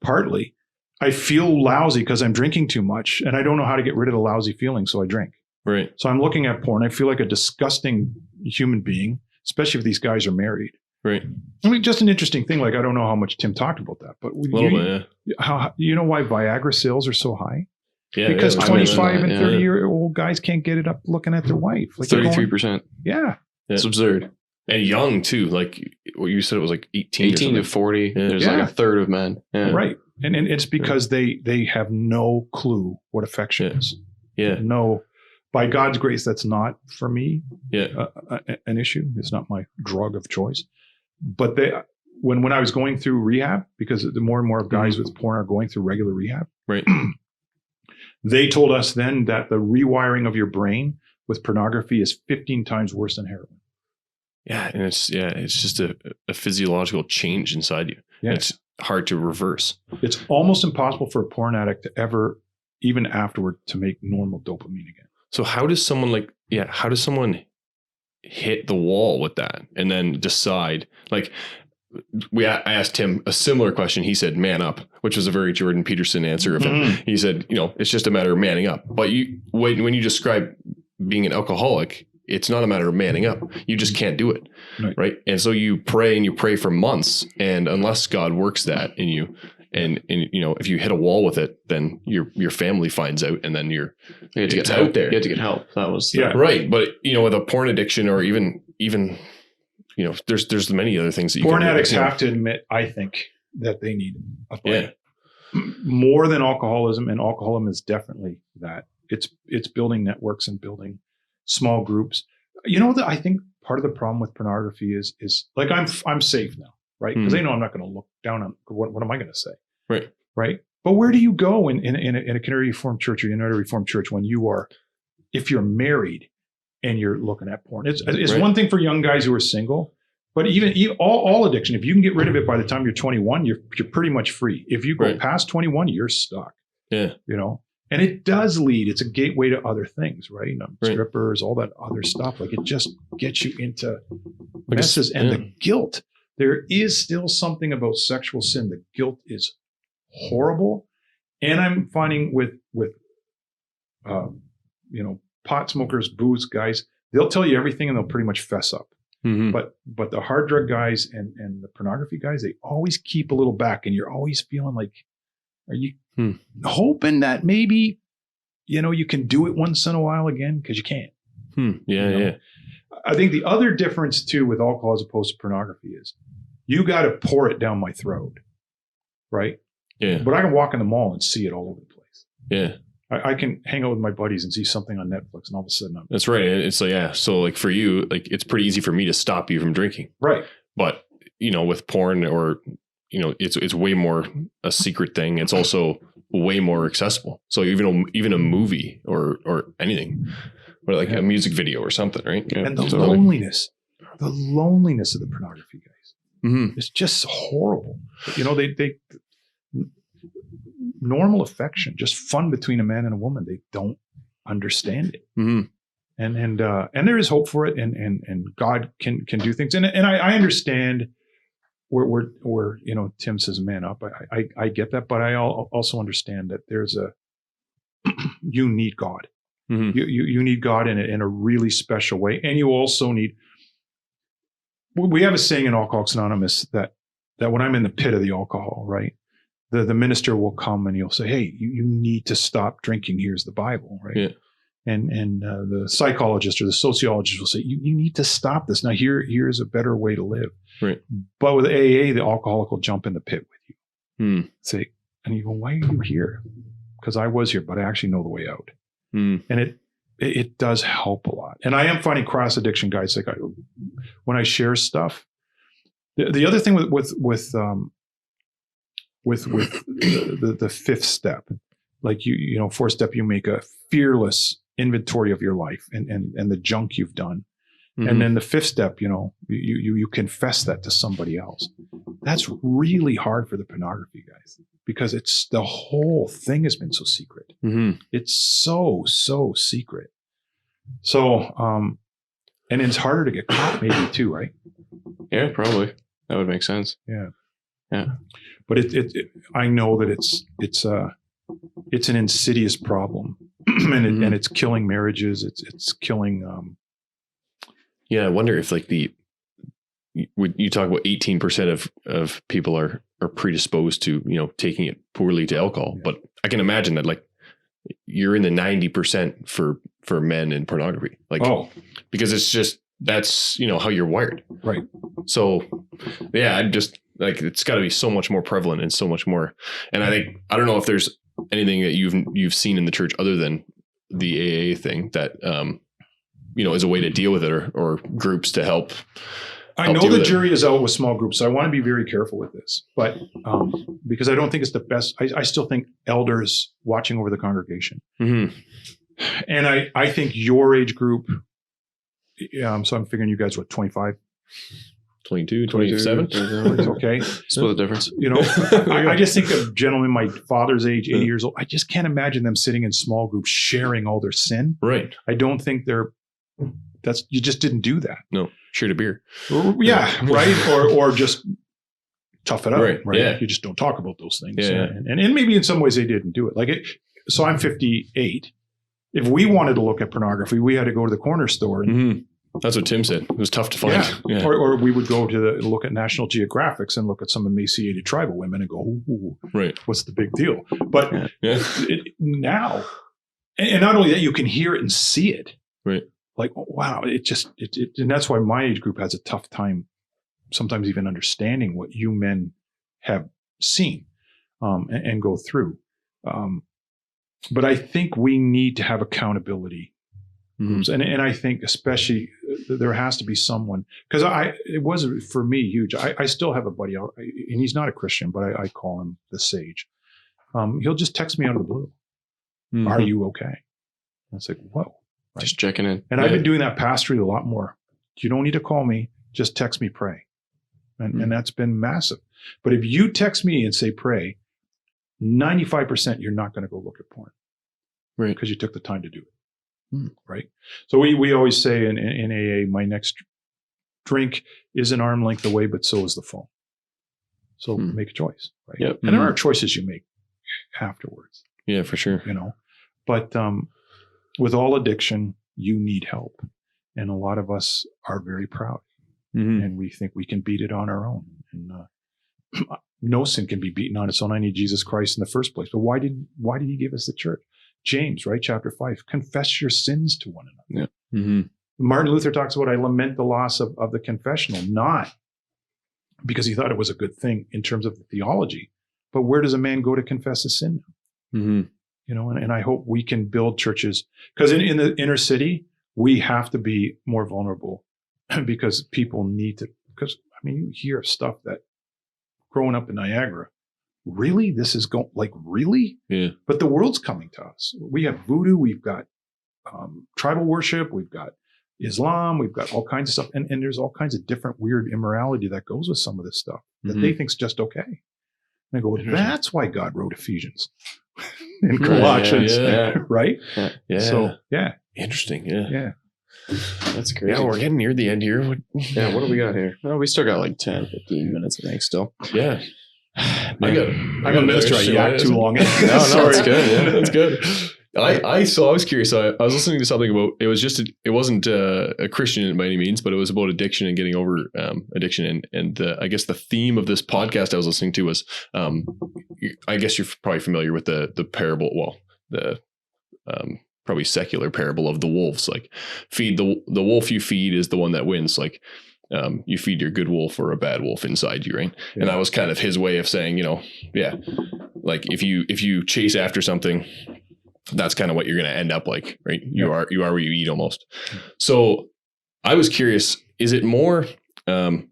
Partly, I feel lousy because I'm drinking too much, and I don't know how to get rid of the lousy feeling, so I drink. Right. So I'm looking at porn. I feel like a disgusting human being, especially if these guys are married. Right. I mean, just an interesting thing. Like, I don't know how much Tim talked about that, but A little bit, yeah. how you know why Viagra sales are so high? Yeah. Because yeah, 25 and yeah. 30-year-old guys can't get it up looking at their wife. Like 33%. Yeah. It's absurd. And young too. Like what you said, it was like 18 18 to 40. Yeah. There's like a third of men. Yeah. Right. And it's because they have no clue what affection is. Yeah. No, by God's grace, that's not for me Yeah. an issue. It's not my drug of choice. But when I was going through rehab, because the more and more of guys with porn are going through regular rehab, Right. they told us then that the rewiring of your brain with pornography is 15 times worse than heroin. Yeah. And it's just a physiological change inside you. Yeah. It's hard to reverse. It's almost impossible for a porn addict to ever, even afterward, to make normal dopamine again. So how does someone hit the wall with that and then decide? Like I asked him a similar question. He said, "Man up," which was a very Jordan Peterson answer of him. He said, it's just a matter of manning up. But when you describe being an alcoholic, it's not a matter of manning up. You just can't do it. Right. And so you pray for months. And unless God works that in you, and if you hit a wall with it, then your family finds out, and then You had to it's get help. out there. You had to get help. That was right. But with a porn addiction, or even there's many other things that you Porn can do. addicts have to admit, I think, that they need a plan. Yeah. More than alcoholism, and alcoholism is definitely that. It's building networks and building small groups. I think part of the problem with pornography is like I'm safe now, right? Because they know I'm not going to look down on what am I going to say, right? But where do you go in a Canadian Reformed church or United Reformed church when if you're married and you're looking at porn? It's one thing for young guys who are single, but even all addiction, if you can get rid of it by the time you're 21, you're pretty much free. If you go past 21, you're stuck. Yeah. And it does lead, it's a gateway to other things, right? Strippers, all that other stuff. Like, it just gets you into messes. And the guilt, there is still something about sexual sin. The guilt is horrible. And I'm finding with pot smokers, booze guys, they'll tell you everything and they'll pretty much fess up. Mm-hmm. But the hard drug guys and the pornography guys, they always keep a little back, and you're always feeling like, are you hoping that maybe, you can do it once in a while again? Because you can't. Yeah. I think the other difference too with alcohol as opposed to pornography is you got to pour it down my throat. Right. Yeah. But I can walk in the mall and see it all over the place. Yeah. I can hang out with my buddies and see something on Netflix, and all of a sudden That's right. It's like, yeah. So like for you, like it's pretty easy for me to stop you from drinking. Right. But, with porn or, it's way more a secret thing. It's also way more accessible. So even a movie or anything, or like a music video or something, right? Yeah, and the loneliness of the pornography guys. It's just horrible. They normal affection, just fun between a man and a woman. They don't understand it. And there is hope for it. And God can do things. And I understand where Tim says man up. I get that, but I also understand that there's you need God. You need God in a really special way. And you also need, we have a saying in Alcoholics Anonymous that when I'm in the pit of the alcohol, right, the minister will come and he'll say, hey, you need to stop drinking. Here's the Bible, right? Yeah. And the psychologist or the sociologist will say, you need to stop this. Now here's a better way to live. Right. But with AA, the alcoholic will jump in the pit with Say, and you go, why are you here? Because I was here, but I actually know the way out. And it does help a lot. And I am finding cross addiction guys, like when I share stuff. The other thing with the fifth step, like you know, fourth step, you make a fearless inventory of your life and the junk you've done. And then the fifth step, you know, you confess that to somebody else. That's really hard for the pornography guys because it's the whole thing has been so secret. It's so secret. So, and it's harder to get caught maybe too, right? Yeah, probably. That would make sense. Yeah. Yeah. But I know that it's an insidious problem and it's killing marriages. It's killing, Yeah, I wonder if like you talk about 18% of people are predisposed to, you know, taking it poorly to alcohol, but I can imagine that like you're in the 90% for men in pornography, like because it's just that's, you know, how you're wired, right? So yeah, I'm just like it's got to be so much more prevalent and so much more. And I don't know if there's anything that you've seen in the church other than the AA thing that you know, as a way to deal with it or groups to help. I know the jury is out with small groups, so I want to be very careful with this, but because I don't think it's the best. I still think elders watching over the congregation. And I think your age group, so I'm figuring you guys, what, 25? 22, 27? Okay. Split the difference. You know, I just think of gentlemen my father's age, 80 years old. I just can't imagine them sitting in small groups sharing all their sin. Right. I don't think you just didn't do that. No, shared a beer. Yeah, right. Or just tough it out. Right. Yeah. You just don't talk about those things. Yeah. And maybe in some ways they didn't do it. So I'm 58. If we wanted to look at pornography, we had to go to the corner store. And, that's what Tim said. It was tough to find. Yeah. Or we would go to look at National Geographics and look at some emaciated tribal women and go, ooh, right. What's the big deal? But now, and not only that, you can hear it and see it. Right. Like, oh, wow, and that's why my age group has a tough time sometimes even understanding what you men have seen and go through. But I think we need to have accountability. And I think especially there has to be someone, because it was for me huge. I still have a buddy out, and he's not a Christian, but I call him the sage. He'll just text me out of the blue. Are you okay? And it's like, whoa. Right? Just checking in. And I've been doing that pastorally a lot more. You don't need to call me. Just text me, pray. And that's been massive. But if you text me and say, pray, 95% you're not going to go look at porn. Right. Because you took the time to do it. Right. So we always say in AA, my next drink is an arm length away, but so is the phone. So make a choice. Right. Yep. And there are choices you make afterwards. Yeah, for sure. You know, but with all addiction, you need help. And a lot of us are very proud and we think we can beat it on our own. And no sin can be beaten on its own. I need Jesus Christ in the first place. But why did he give us the church? James, right? Chapter 5, confess your sins to one another. Yeah. Martin Luther talks about, I lament the loss of the confessional, not because he thought it was a good thing in terms of the theology, but where does a man go to confess his sin? You know, and I hope we can build churches, because in the inner city, we have to be more vulnerable because people need to, because I mean, you hear stuff that growing up in Niagara, really? This is going, like, really? Yeah. But the world's coming to us. We have voodoo, we've got tribal worship, we've got Islam, we've got all kinds of stuff. And there's all kinds of different weird immorality that goes with some of this stuff that they think's just okay. And I go, that's why God wrote Ephesians and Colossians, right? Yeah. So, yeah. Interesting. Yeah. Yeah. That's crazy. Yeah, we're getting near the end here. What do we got here? Oh, we still got like 10, 15 minutes, I think, still. Yeah. I got minutes to yak too long. No, it's good. Yeah, that's good. I was curious. I was listening to something about, it wasn't a Christian by any means, but it was about addiction and getting over addiction. And I guess the theme of this podcast I was listening to was, I guess you're probably familiar with the parable. Well, the probably secular parable of the wolves. Like, feed the wolf you feed is the one that wins. Like, you feed your good wolf or a bad wolf inside you, right? Yeah. And that was kind of his way of saying, like if you chase after something, that's kind of what you're going to end up like, right? You are where you eat almost. So I was curious, is it more, I'm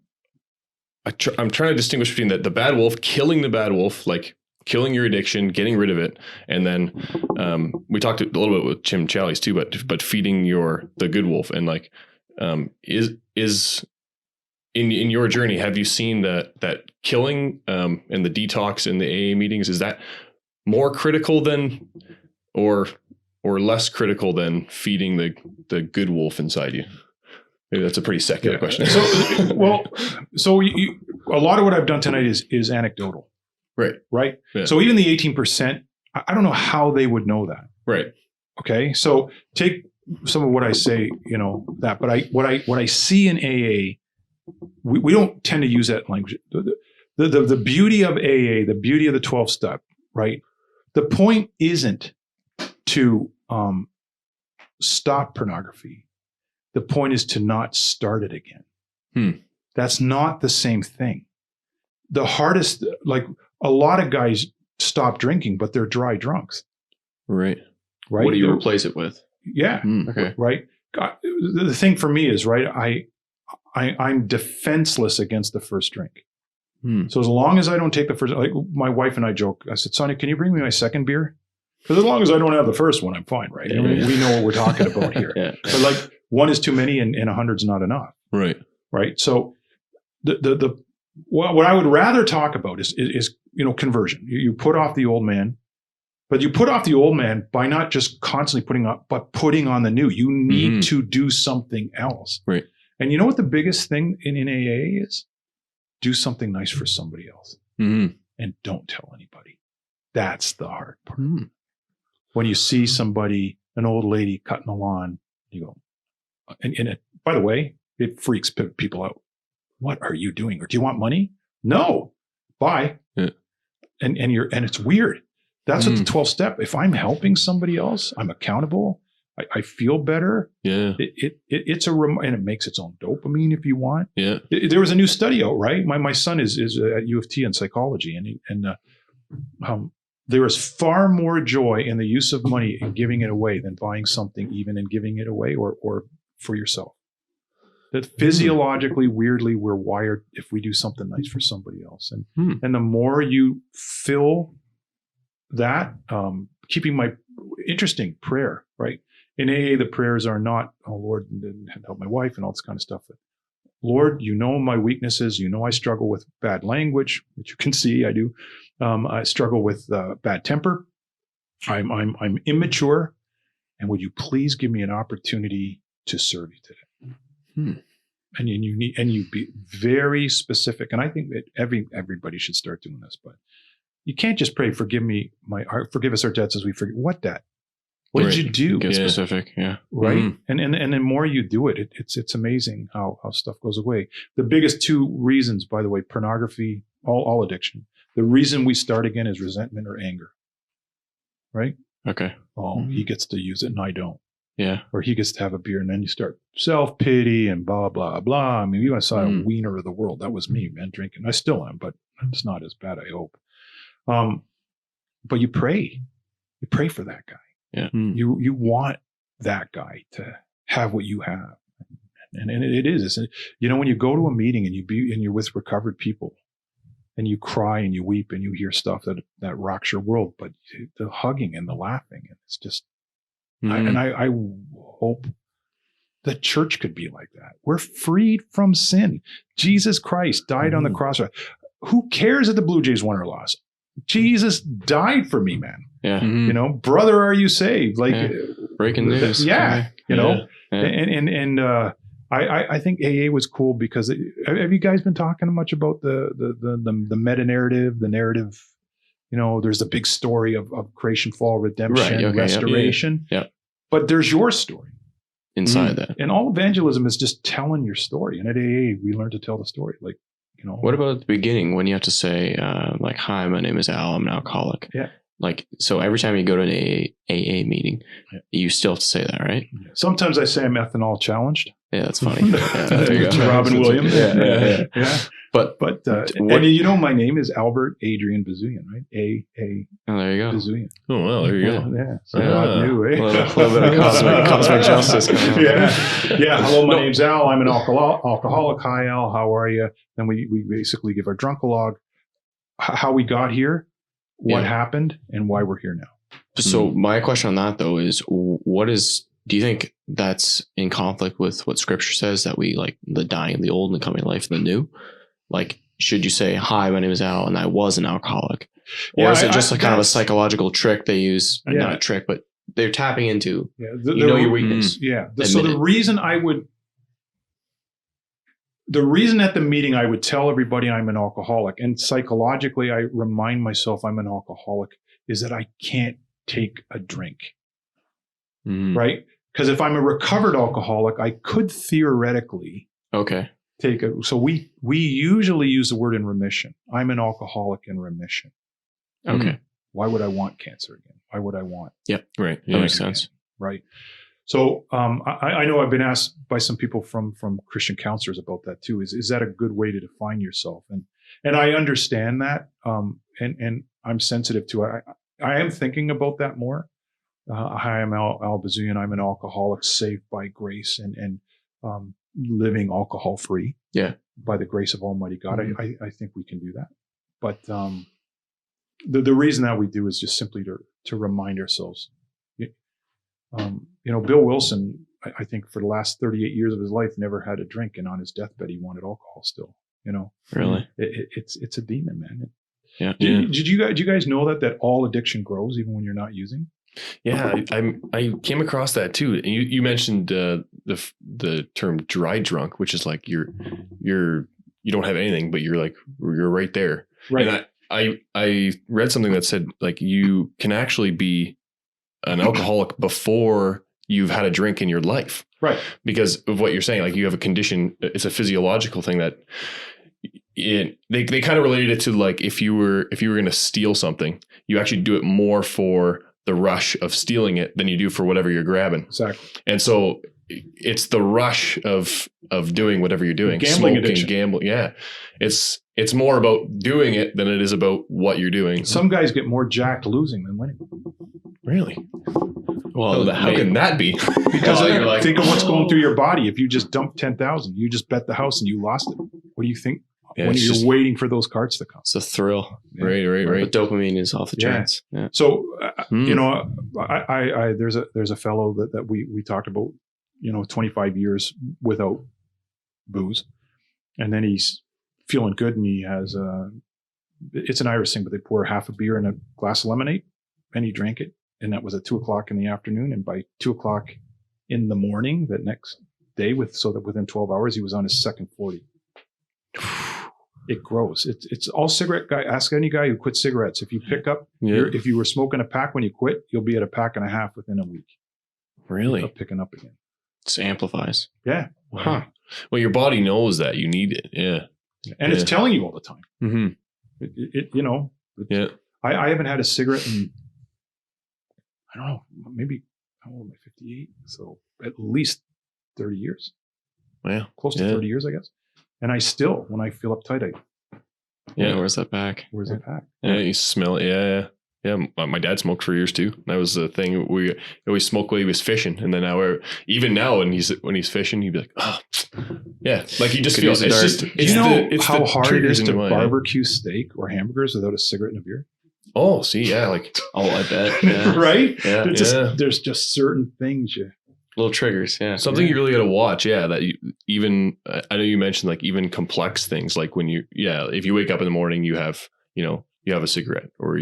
trying to distinguish between the bad wolf, killing the bad wolf, like killing your addiction, getting rid of it. And then we talked a little bit with Tim Challies too, but feeding the good wolf. And like, is in your journey, have you seen that killing and the detox in the AA meetings, is that more critical than or less critical than feeding the good wolf inside you? Maybe that's a pretty secular question. So a lot of what I've done tonight is anecdotal. Right. Yeah. So even the 18%, I don't know how they would know that. Right. Okay. So take some of what I say, that, but what I see in AA, we don't tend to use that language. The beauty of AA, the beauty of the 12 step, right? The point isn't to stop pornography. The point is to not start it again. That's not the same thing. The hardest, like a lot of guys stop drinking, but they're dry drunks. Right. What do you replace it with? Yeah. Okay. Right. The thing for me is, right, I'm defenseless against the first drink. So as long as I don't take the first, like my wife and I joke, I said, Sonia, can you bring me my second beer? Because as long as I don't have the first one, I'm fine, right? I mean, we know what we're talking about here. But like one is too many and 100's not enough. Right. Right. So what I would rather talk about is conversion. You put off the old man, but you put off the old man by not just constantly putting on the new. You need to do something else. Right. And you know what the biggest thing in AA is? Do something nice for somebody else. And don't tell anybody. That's the hard part. When you see somebody, an old lady cutting the lawn, you go, and by the way, it freaks people out. What are you doing? Or do you want money? No. Bye. Yeah. And it's weird. That's what the 12 step. If I'm helping somebody else, I'm accountable. I feel better. Yeah. And it makes its own dopamine if you want. Yeah. There was a new study out, right? My son is at U of T in psychology, and there is far more joy in the use of money and giving it away than buying something, even and giving it away or for yourself. That physiologically, weirdly, we're wired if we do something nice for somebody else. And the more you fill that, keeping my interesting prayer, right? In AA, the prayers are not, oh Lord, help my wife and all this kind of stuff. But Lord, you know my weaknesses. You know I struggle with bad language, which you can see I do. I struggle with bad temper. I'm immature. And would you please give me an opportunity to serve you today? And you be very specific. And I think that everybody should start doing this, but you can't just pray, forgive us our debts as we forgive. What debt? What did you do? Get specific. Yeah. Right. And the more you do it, it's amazing how stuff goes away. The biggest two reasons, by the way, pornography, all addiction. The reason we start again is resentment or anger. Right. Okay. Oh, he gets to use it and I don't. Yeah. Or he gets to have a beer and then you start self-pity and blah, blah, blah. I mean, you saw a wiener of the world. That was me, man, drinking. I still am, but it's not as bad, I hope. But you pray. You pray for that guy. Yeah. You want that guy to have what you have. And it is. When you go to a meeting and you're with recovered people and you cry and you weep and you hear stuff that rocks your world, but the hugging and the laughing, and it's just, I hope the church could be like that. We're freed from sin. Jesus Christ died on the cross. Who cares if the Blue Jays won or lost? Jesus died for me, man. Yeah. Brother, are you saved? Like breaking news. Yeah. And I think AA was cool because have you guys been talking much about the meta narrative, the narrative? There's a big story of creation, fall, redemption, restoration. Yeah. But there's your story inside that. And all evangelism is just telling your story. And at AA, we learn to tell the story. Like, what about at the beginning when you have to say, hi, my name is Al, I'm an alcoholic? Yeah. Like, so every time you go to an AA meeting, you still have to say that, right? Sometimes I say I'm ethanol challenged. Yeah, that's funny. Yeah, there you To go. Robin Williams. Yeah. But and my name is Albert Adrian Bezuyen, right? Oh, there you go. Bezuyen. Oh, wow. There you go. Yeah. So God knew, eh? A little bit of cosmic justice. Yeah. Hello, my name's Al. I'm an alcoholic. Hi, Al. How are you? Then we basically give our drunk-a-log, how we got here, what happened, and why we're here now. So my question on that though is, do you think that's in conflict with what Scripture says, that we like the dying of the old and the coming of life of the new? Like, should you say, "Hi, my name is Al, and I was an alcoholic," or is it just kind of a psychological trick they use? Not a trick, but they're tapping into your weakness. So the reason at the meeting I would tell everybody I'm an alcoholic, and psychologically I remind myself I'm an alcoholic, is that I can't take a drink. Right? Because if I'm a recovered alcoholic, I could theoretically take it. So we usually use the word in remission. I'm an alcoholic in remission. Okay. Why would I want cancer again? Why would I want? Yep. Right. That makes sense. Right. So I know I've been asked by some people from Christian counselors about that too. Is that a good way to define yourself? And I understand that. And I'm sensitive to it. I am thinking about that more. Hi, I'm Al Bezuyen. I'm an alcoholic saved by grace and living alcohol free. Yeah. By the grace of Almighty God. I think we can do that. But the reason that we do is just simply to remind ourselves. Bill Wilson, I think for the last 38 years of his life, never had a drink. And on his deathbed, he wanted alcohol still. Really? It's a demon, man. Did you guys know that all addiction grows even when you're not using? Yeah, I came across that too. And you mentioned the term dry drunk, which is like you don't have anything, but you're right there. Right. And I read something that said like you can actually be an alcoholic before you've had a drink in your life. Right. Because of what you're saying, like you have a condition, it's a physiological thing that they kind of related it to like if you were going to steal something, you actually do it more for the rush of stealing it than you do for whatever you're grabbing. Exactly. And so it's the rush of doing whatever you're doing. Gambling smoking, addiction. Gambling. Yeah. It's more about doing it than it is about what you're doing. Some guys get more jacked losing than winning. Really? Well, how can that be? Because think of what's going through your body. If you just dumped 10,000, you just bet the house and you lost it. What do you think? Yeah, when you're waiting for those cards to come. It's a thrill. Yeah. Right. The dopamine is off the charts. Yeah. So, there's a fellow that we talked about, 25 years without booze. And then he's feeling good and he has, it's an Irish thing, but they pour half a beer in a glass of lemonade and he drank it. And that was at 2:00 in the afternoon. And by 2:00 in the morning, that next day so that within 12 hours, he was on his second 40. It grows. It's all cigarette guy. Ask any guy who quit cigarettes. If you pick up, if you were smoking a pack when you quit, you'll be at a pack and a half within a week. Really? Picking up again. It amplifies. Yeah. Huh. Well, your body knows that you need it. Yeah. And it's telling you all the time. Mm-hmm. I haven't had a cigarette in, I don't know, maybe, how old am I? 58. So at least 30 years. Wow. Close to 30 years, I guess. And I still, when I feel uptight, where's that pack? Where's that pack? Yeah, you smell it. Yeah. My dad smoked for years too. That was the thing. We always smoked when he was fishing, and then even now when he's fishing, he'd be like, oh, yeah, like you just feel. It's how hard it is to barbecue steak or hamburgers without a cigarette and a beer? Oh, see, yeah, like I bet, yeah. Right? Yeah, there's just certain things little triggers, yeah. Something you really got to watch, that I know you mentioned like even complex things, like when if you wake up in the morning, you have a cigarette or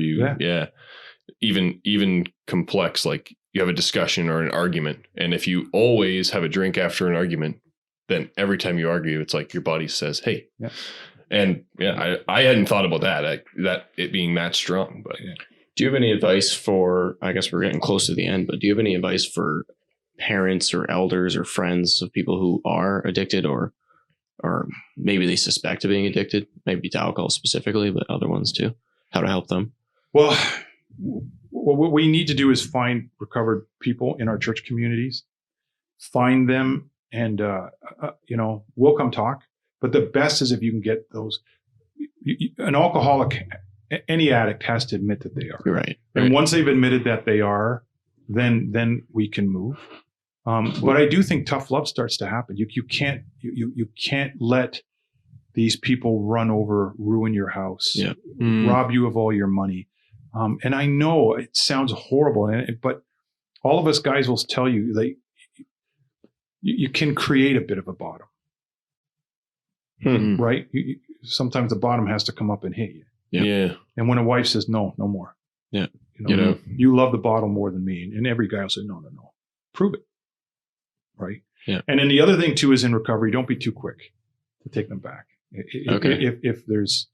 even complex, like you have a discussion or an argument. And if you always have a drink after an argument, then every time you argue, it's like your body says, hey, and I hadn't thought about that it being that strong, but Do you have any advice for, I guess we're getting close to the end, but do you have any advice for parents or elders or friends of people who are addicted or maybe they suspect of being addicted, maybe to alcohol specifically, but other ones too, how to help them? Well, what we need to do is find recovered people in our church communities, find them and we'll come talk. But the best is if you can get those. An alcoholic, any addict has to admit that they are. Right. And once they've admitted that they are, then we can move. But I do think tough love starts to happen. You can't let these people ruin your house, rob you of all your money. And I know it sounds horrible, but all of us guys will tell you that you can create a bit of a bottom, right? Sometimes the bottom has to come up and hit you. Yeah. And when a wife says, no more. Yeah. You love the bottle more than me. And every guy will say, no. Prove it. Right. Yeah. And then the other thing too is in recovery, don't be too quick to take them back. Okay. If there's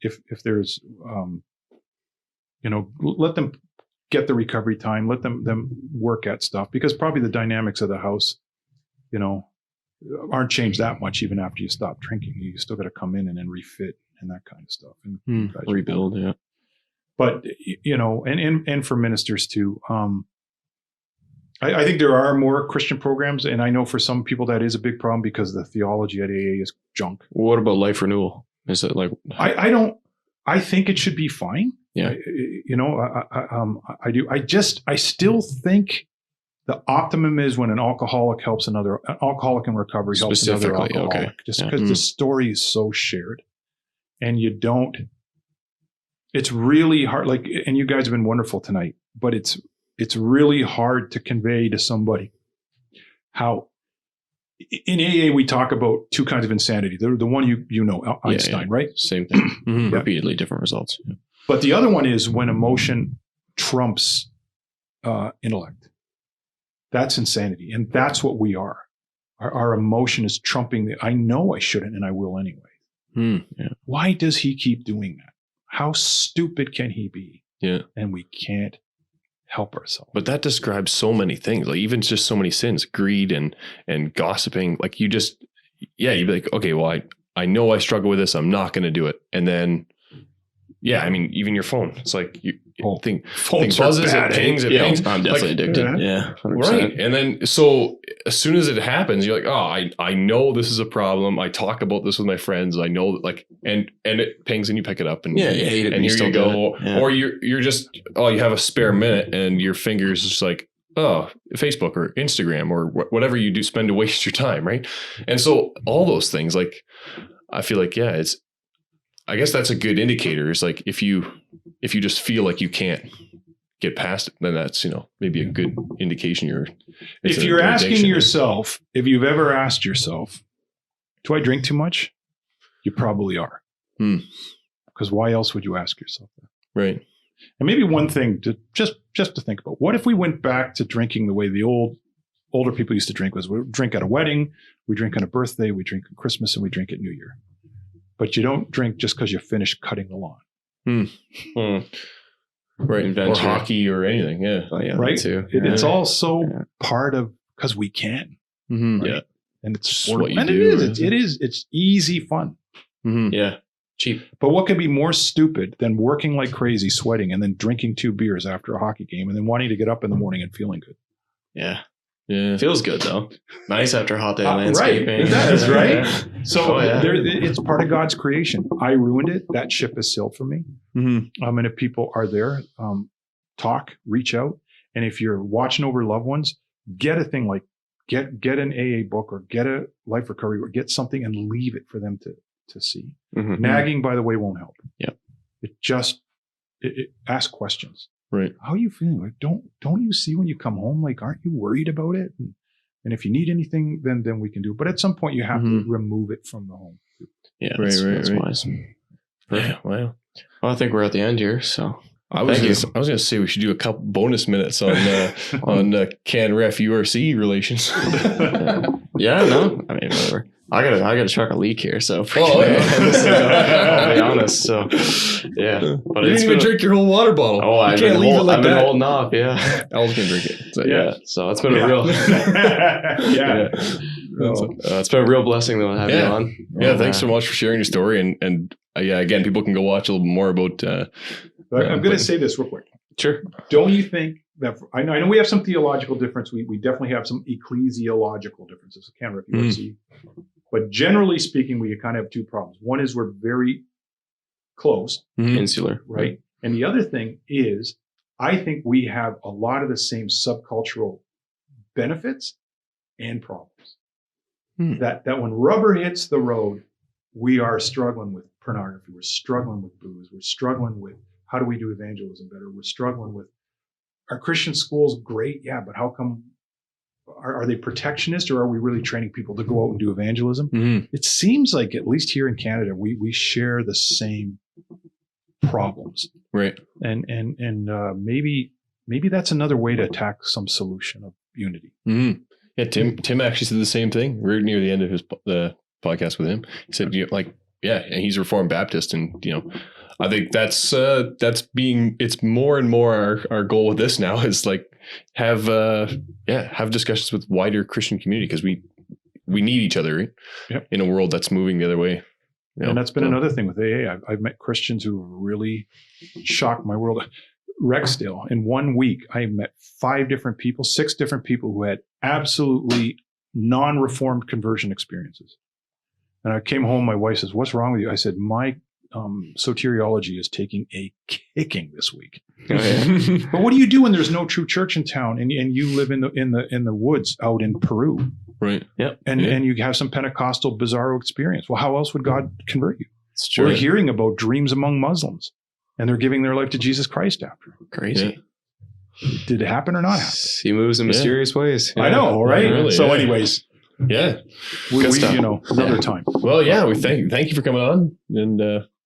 let them get the recovery time, let them work at stuff, because probably the dynamics of the house, aren't changed that much even after you stop drinking. You still got to come in and then refit and that kind of stuff and rebuild. Yeah. But and for ministers too, I think there are more Christian programs, and I know for some people that is a big problem because the theology at AA is junk. What about Life Renewal? Is it like I think it should be fine. Yeah. I do. I still think the optimum is when an alcoholic in recovery helps another alcoholic. Okay. Just because the story is so shared, and it's really hard. And you guys have been wonderful tonight, but it's really hard to convey to somebody how in AA we talk about two kinds of insanity. The one Einstein, right? Same thing. Repeatedly different results. Yeah. But the other one is when emotion trumps intellect. That's insanity. And that's what we are. Our emotion is trumping I know I shouldn't and I will anyway. Why does he keep doing that? How stupid can he be? Yeah. And we can't help ourselves. But that describes so many things, like even just so many sins, greed and gossiping. Like you'd be like, okay, well, I know I struggle with this. I'm not going to do it. And then, even your phone, it's like thing buzzes, it pings. I'm definitely addicted. Yeah. 100%. Right. And then, so as soon as it happens, you're like, oh, I know this is a problem. I talk about this with my friends. I know and it pings and you pick it up and you hate it, and here you go. Yeah. Or you're just, you have a spare minute and your fingers just like, Facebook or Instagram or whatever you do, spend to waste your time. Right. And so all those things, like, I feel like, I guess that's a good indicator. It's like, if you just feel like you can't get past it, then that's, maybe a good indication if you're asking yourself, if you've ever asked yourself, do I drink too much? You probably are. Because why else would you ask yourself that? Right. And maybe one thing to just to think about, what if we went back to drinking the way the older people used to drink? Was we drink at a wedding, we drink on a birthday, we drink on Christmas, and we drink at New Year. But you don't drink just because you finished cutting the lawn. Right. Or hockey or anything. Yeah. Oh, yeah, right. Too. It's also part of, because we can. Mm-hmm. Right? Yeah. And it's what you and do. It's easy fun. Mm-hmm. Yeah. Cheap. But what could be more stupid than working like crazy, sweating, and then drinking 2 beers after a hockey game and then wanting to get up in the morning and feeling good? Yeah. Yeah. Feels good though. Nice after a hot day landscaping. Right. It does, right? Yeah. So it's part of God's creation. I ruined it. That ship has sailed for me. Mm-hmm. And if people are there, talk, reach out. And if you're watching over loved ones, get a thing like get an AA book or get a life recovery or get something and leave it for them to see. Mm-hmm. Nagging, by the way, won't help. Yeah. It ask questions. Right. How are you feeling? Like, don't you see when you come home? Like, aren't you worried about it? And if you need anything, then we can do it. But at some point, you have to remove it from the home. Yeah, that's wise. Yeah. Wow. Well, I think we're at the end here. So I was going to say we should do a couple bonus minutes on CanRef URC relations. Yeah. No. I mean, whatever. I gotta chuck a leak here, so I'll be honest. So yeah, but you didn't even drink your whole water bottle. Oh, I've been holding off. Yeah, Al's gonna drink it. So, yeah. So it's been a real it's been a real blessing though to have you on. Yeah, thanks so much for sharing your story and again, people can go watch a little more about. I'm going to say this real quick. Sure. Don't you think I know we have some theological difference. We definitely have some ecclesiological differences. Canada, if you want to see. But generally speaking, we kind of have two problems. One is we're very close, insular, right? And the other thing is, I think we have a lot of the same subcultural benefits and problems. That when rubber hits the road, we are struggling with pornography. We're struggling with booze. We're struggling with how do we do evangelism better? We're struggling with, are Christian schools great? Yeah, but how come, are they protectionist, or are we really training people to go out and do evangelism? It seems like, at least here in Canada, we share the same problems. Right. And maybe that's another way to attack some solution of unity. Yeah, Tim actually said the same thing right near the end of the podcast with him. He said, and he's Reformed Baptist, and I think it's more and more our goal with this now is like have discussions with wider Christian community, because we need each other, right? Yep. In a world that's moving the other way. And that's been another thing with AA. I've met Christians who really shocked my world. Rexdale, in 1 week, I met 6 different people who had absolutely non-reformed conversion experiences. And I came home, my wife says, "What's wrong with you?" I said, "My soteriology is taking a kicking this week." But what do you do when there's no true church in town and you live in the woods out in Peru? Right. Yeah. And you have some Pentecostal bizarro experience. Well, how else would God convert you? It's true. We're hearing about dreams among Muslims, and they're giving their life to Jesus Christ after. Crazy. Yeah. Did it happen or not happen? He moves in mysterious ways. I know, right? Really, so anyways. Yeah. We another time. Well, yeah, we thank you for coming on, and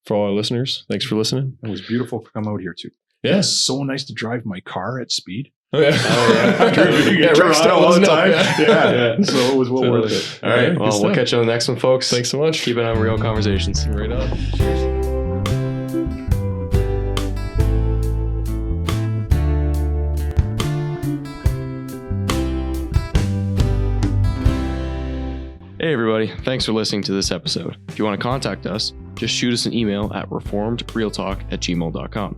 for all our listeners, thanks for listening. It was beautiful to come out here too. Yeah. It's so nice to drive my car at speed. Oh yeah. Toronto all the time. Yeah. So it was well worth it. All right. Well, we'll catch you on the next one, folks. Thanks so much. Keep it on Real Conversations. Right on. Cheers. Hey everybody, thanks for listening to this episode. If you want to contact us, just shoot us an email at reformedrealtalk@gmail.com.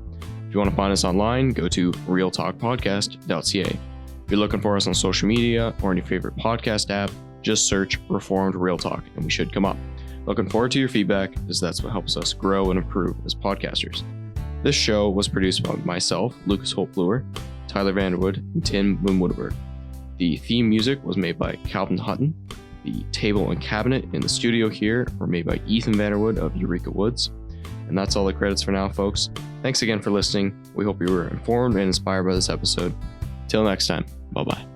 If you want to find us online, go to realtalkpodcast.ca. If you're looking for us on social media or in your favorite podcast app, just search Reformed Real Talk and we should come up. Looking forward to your feedback, as that's what helps us grow and improve as podcasters. This show was produced by myself, Lucas Holtbluer, Tyler Vanderwood, and Tim Wimwoodberg. The theme music was made by Calvin Hutton. The table and cabinet in the studio here were made by Ethan Vanderwood of Eureka Woods. And that's all the credits for now, folks. Thanks again for listening. We hope you were informed and inspired by this episode. Till next time, bye-bye.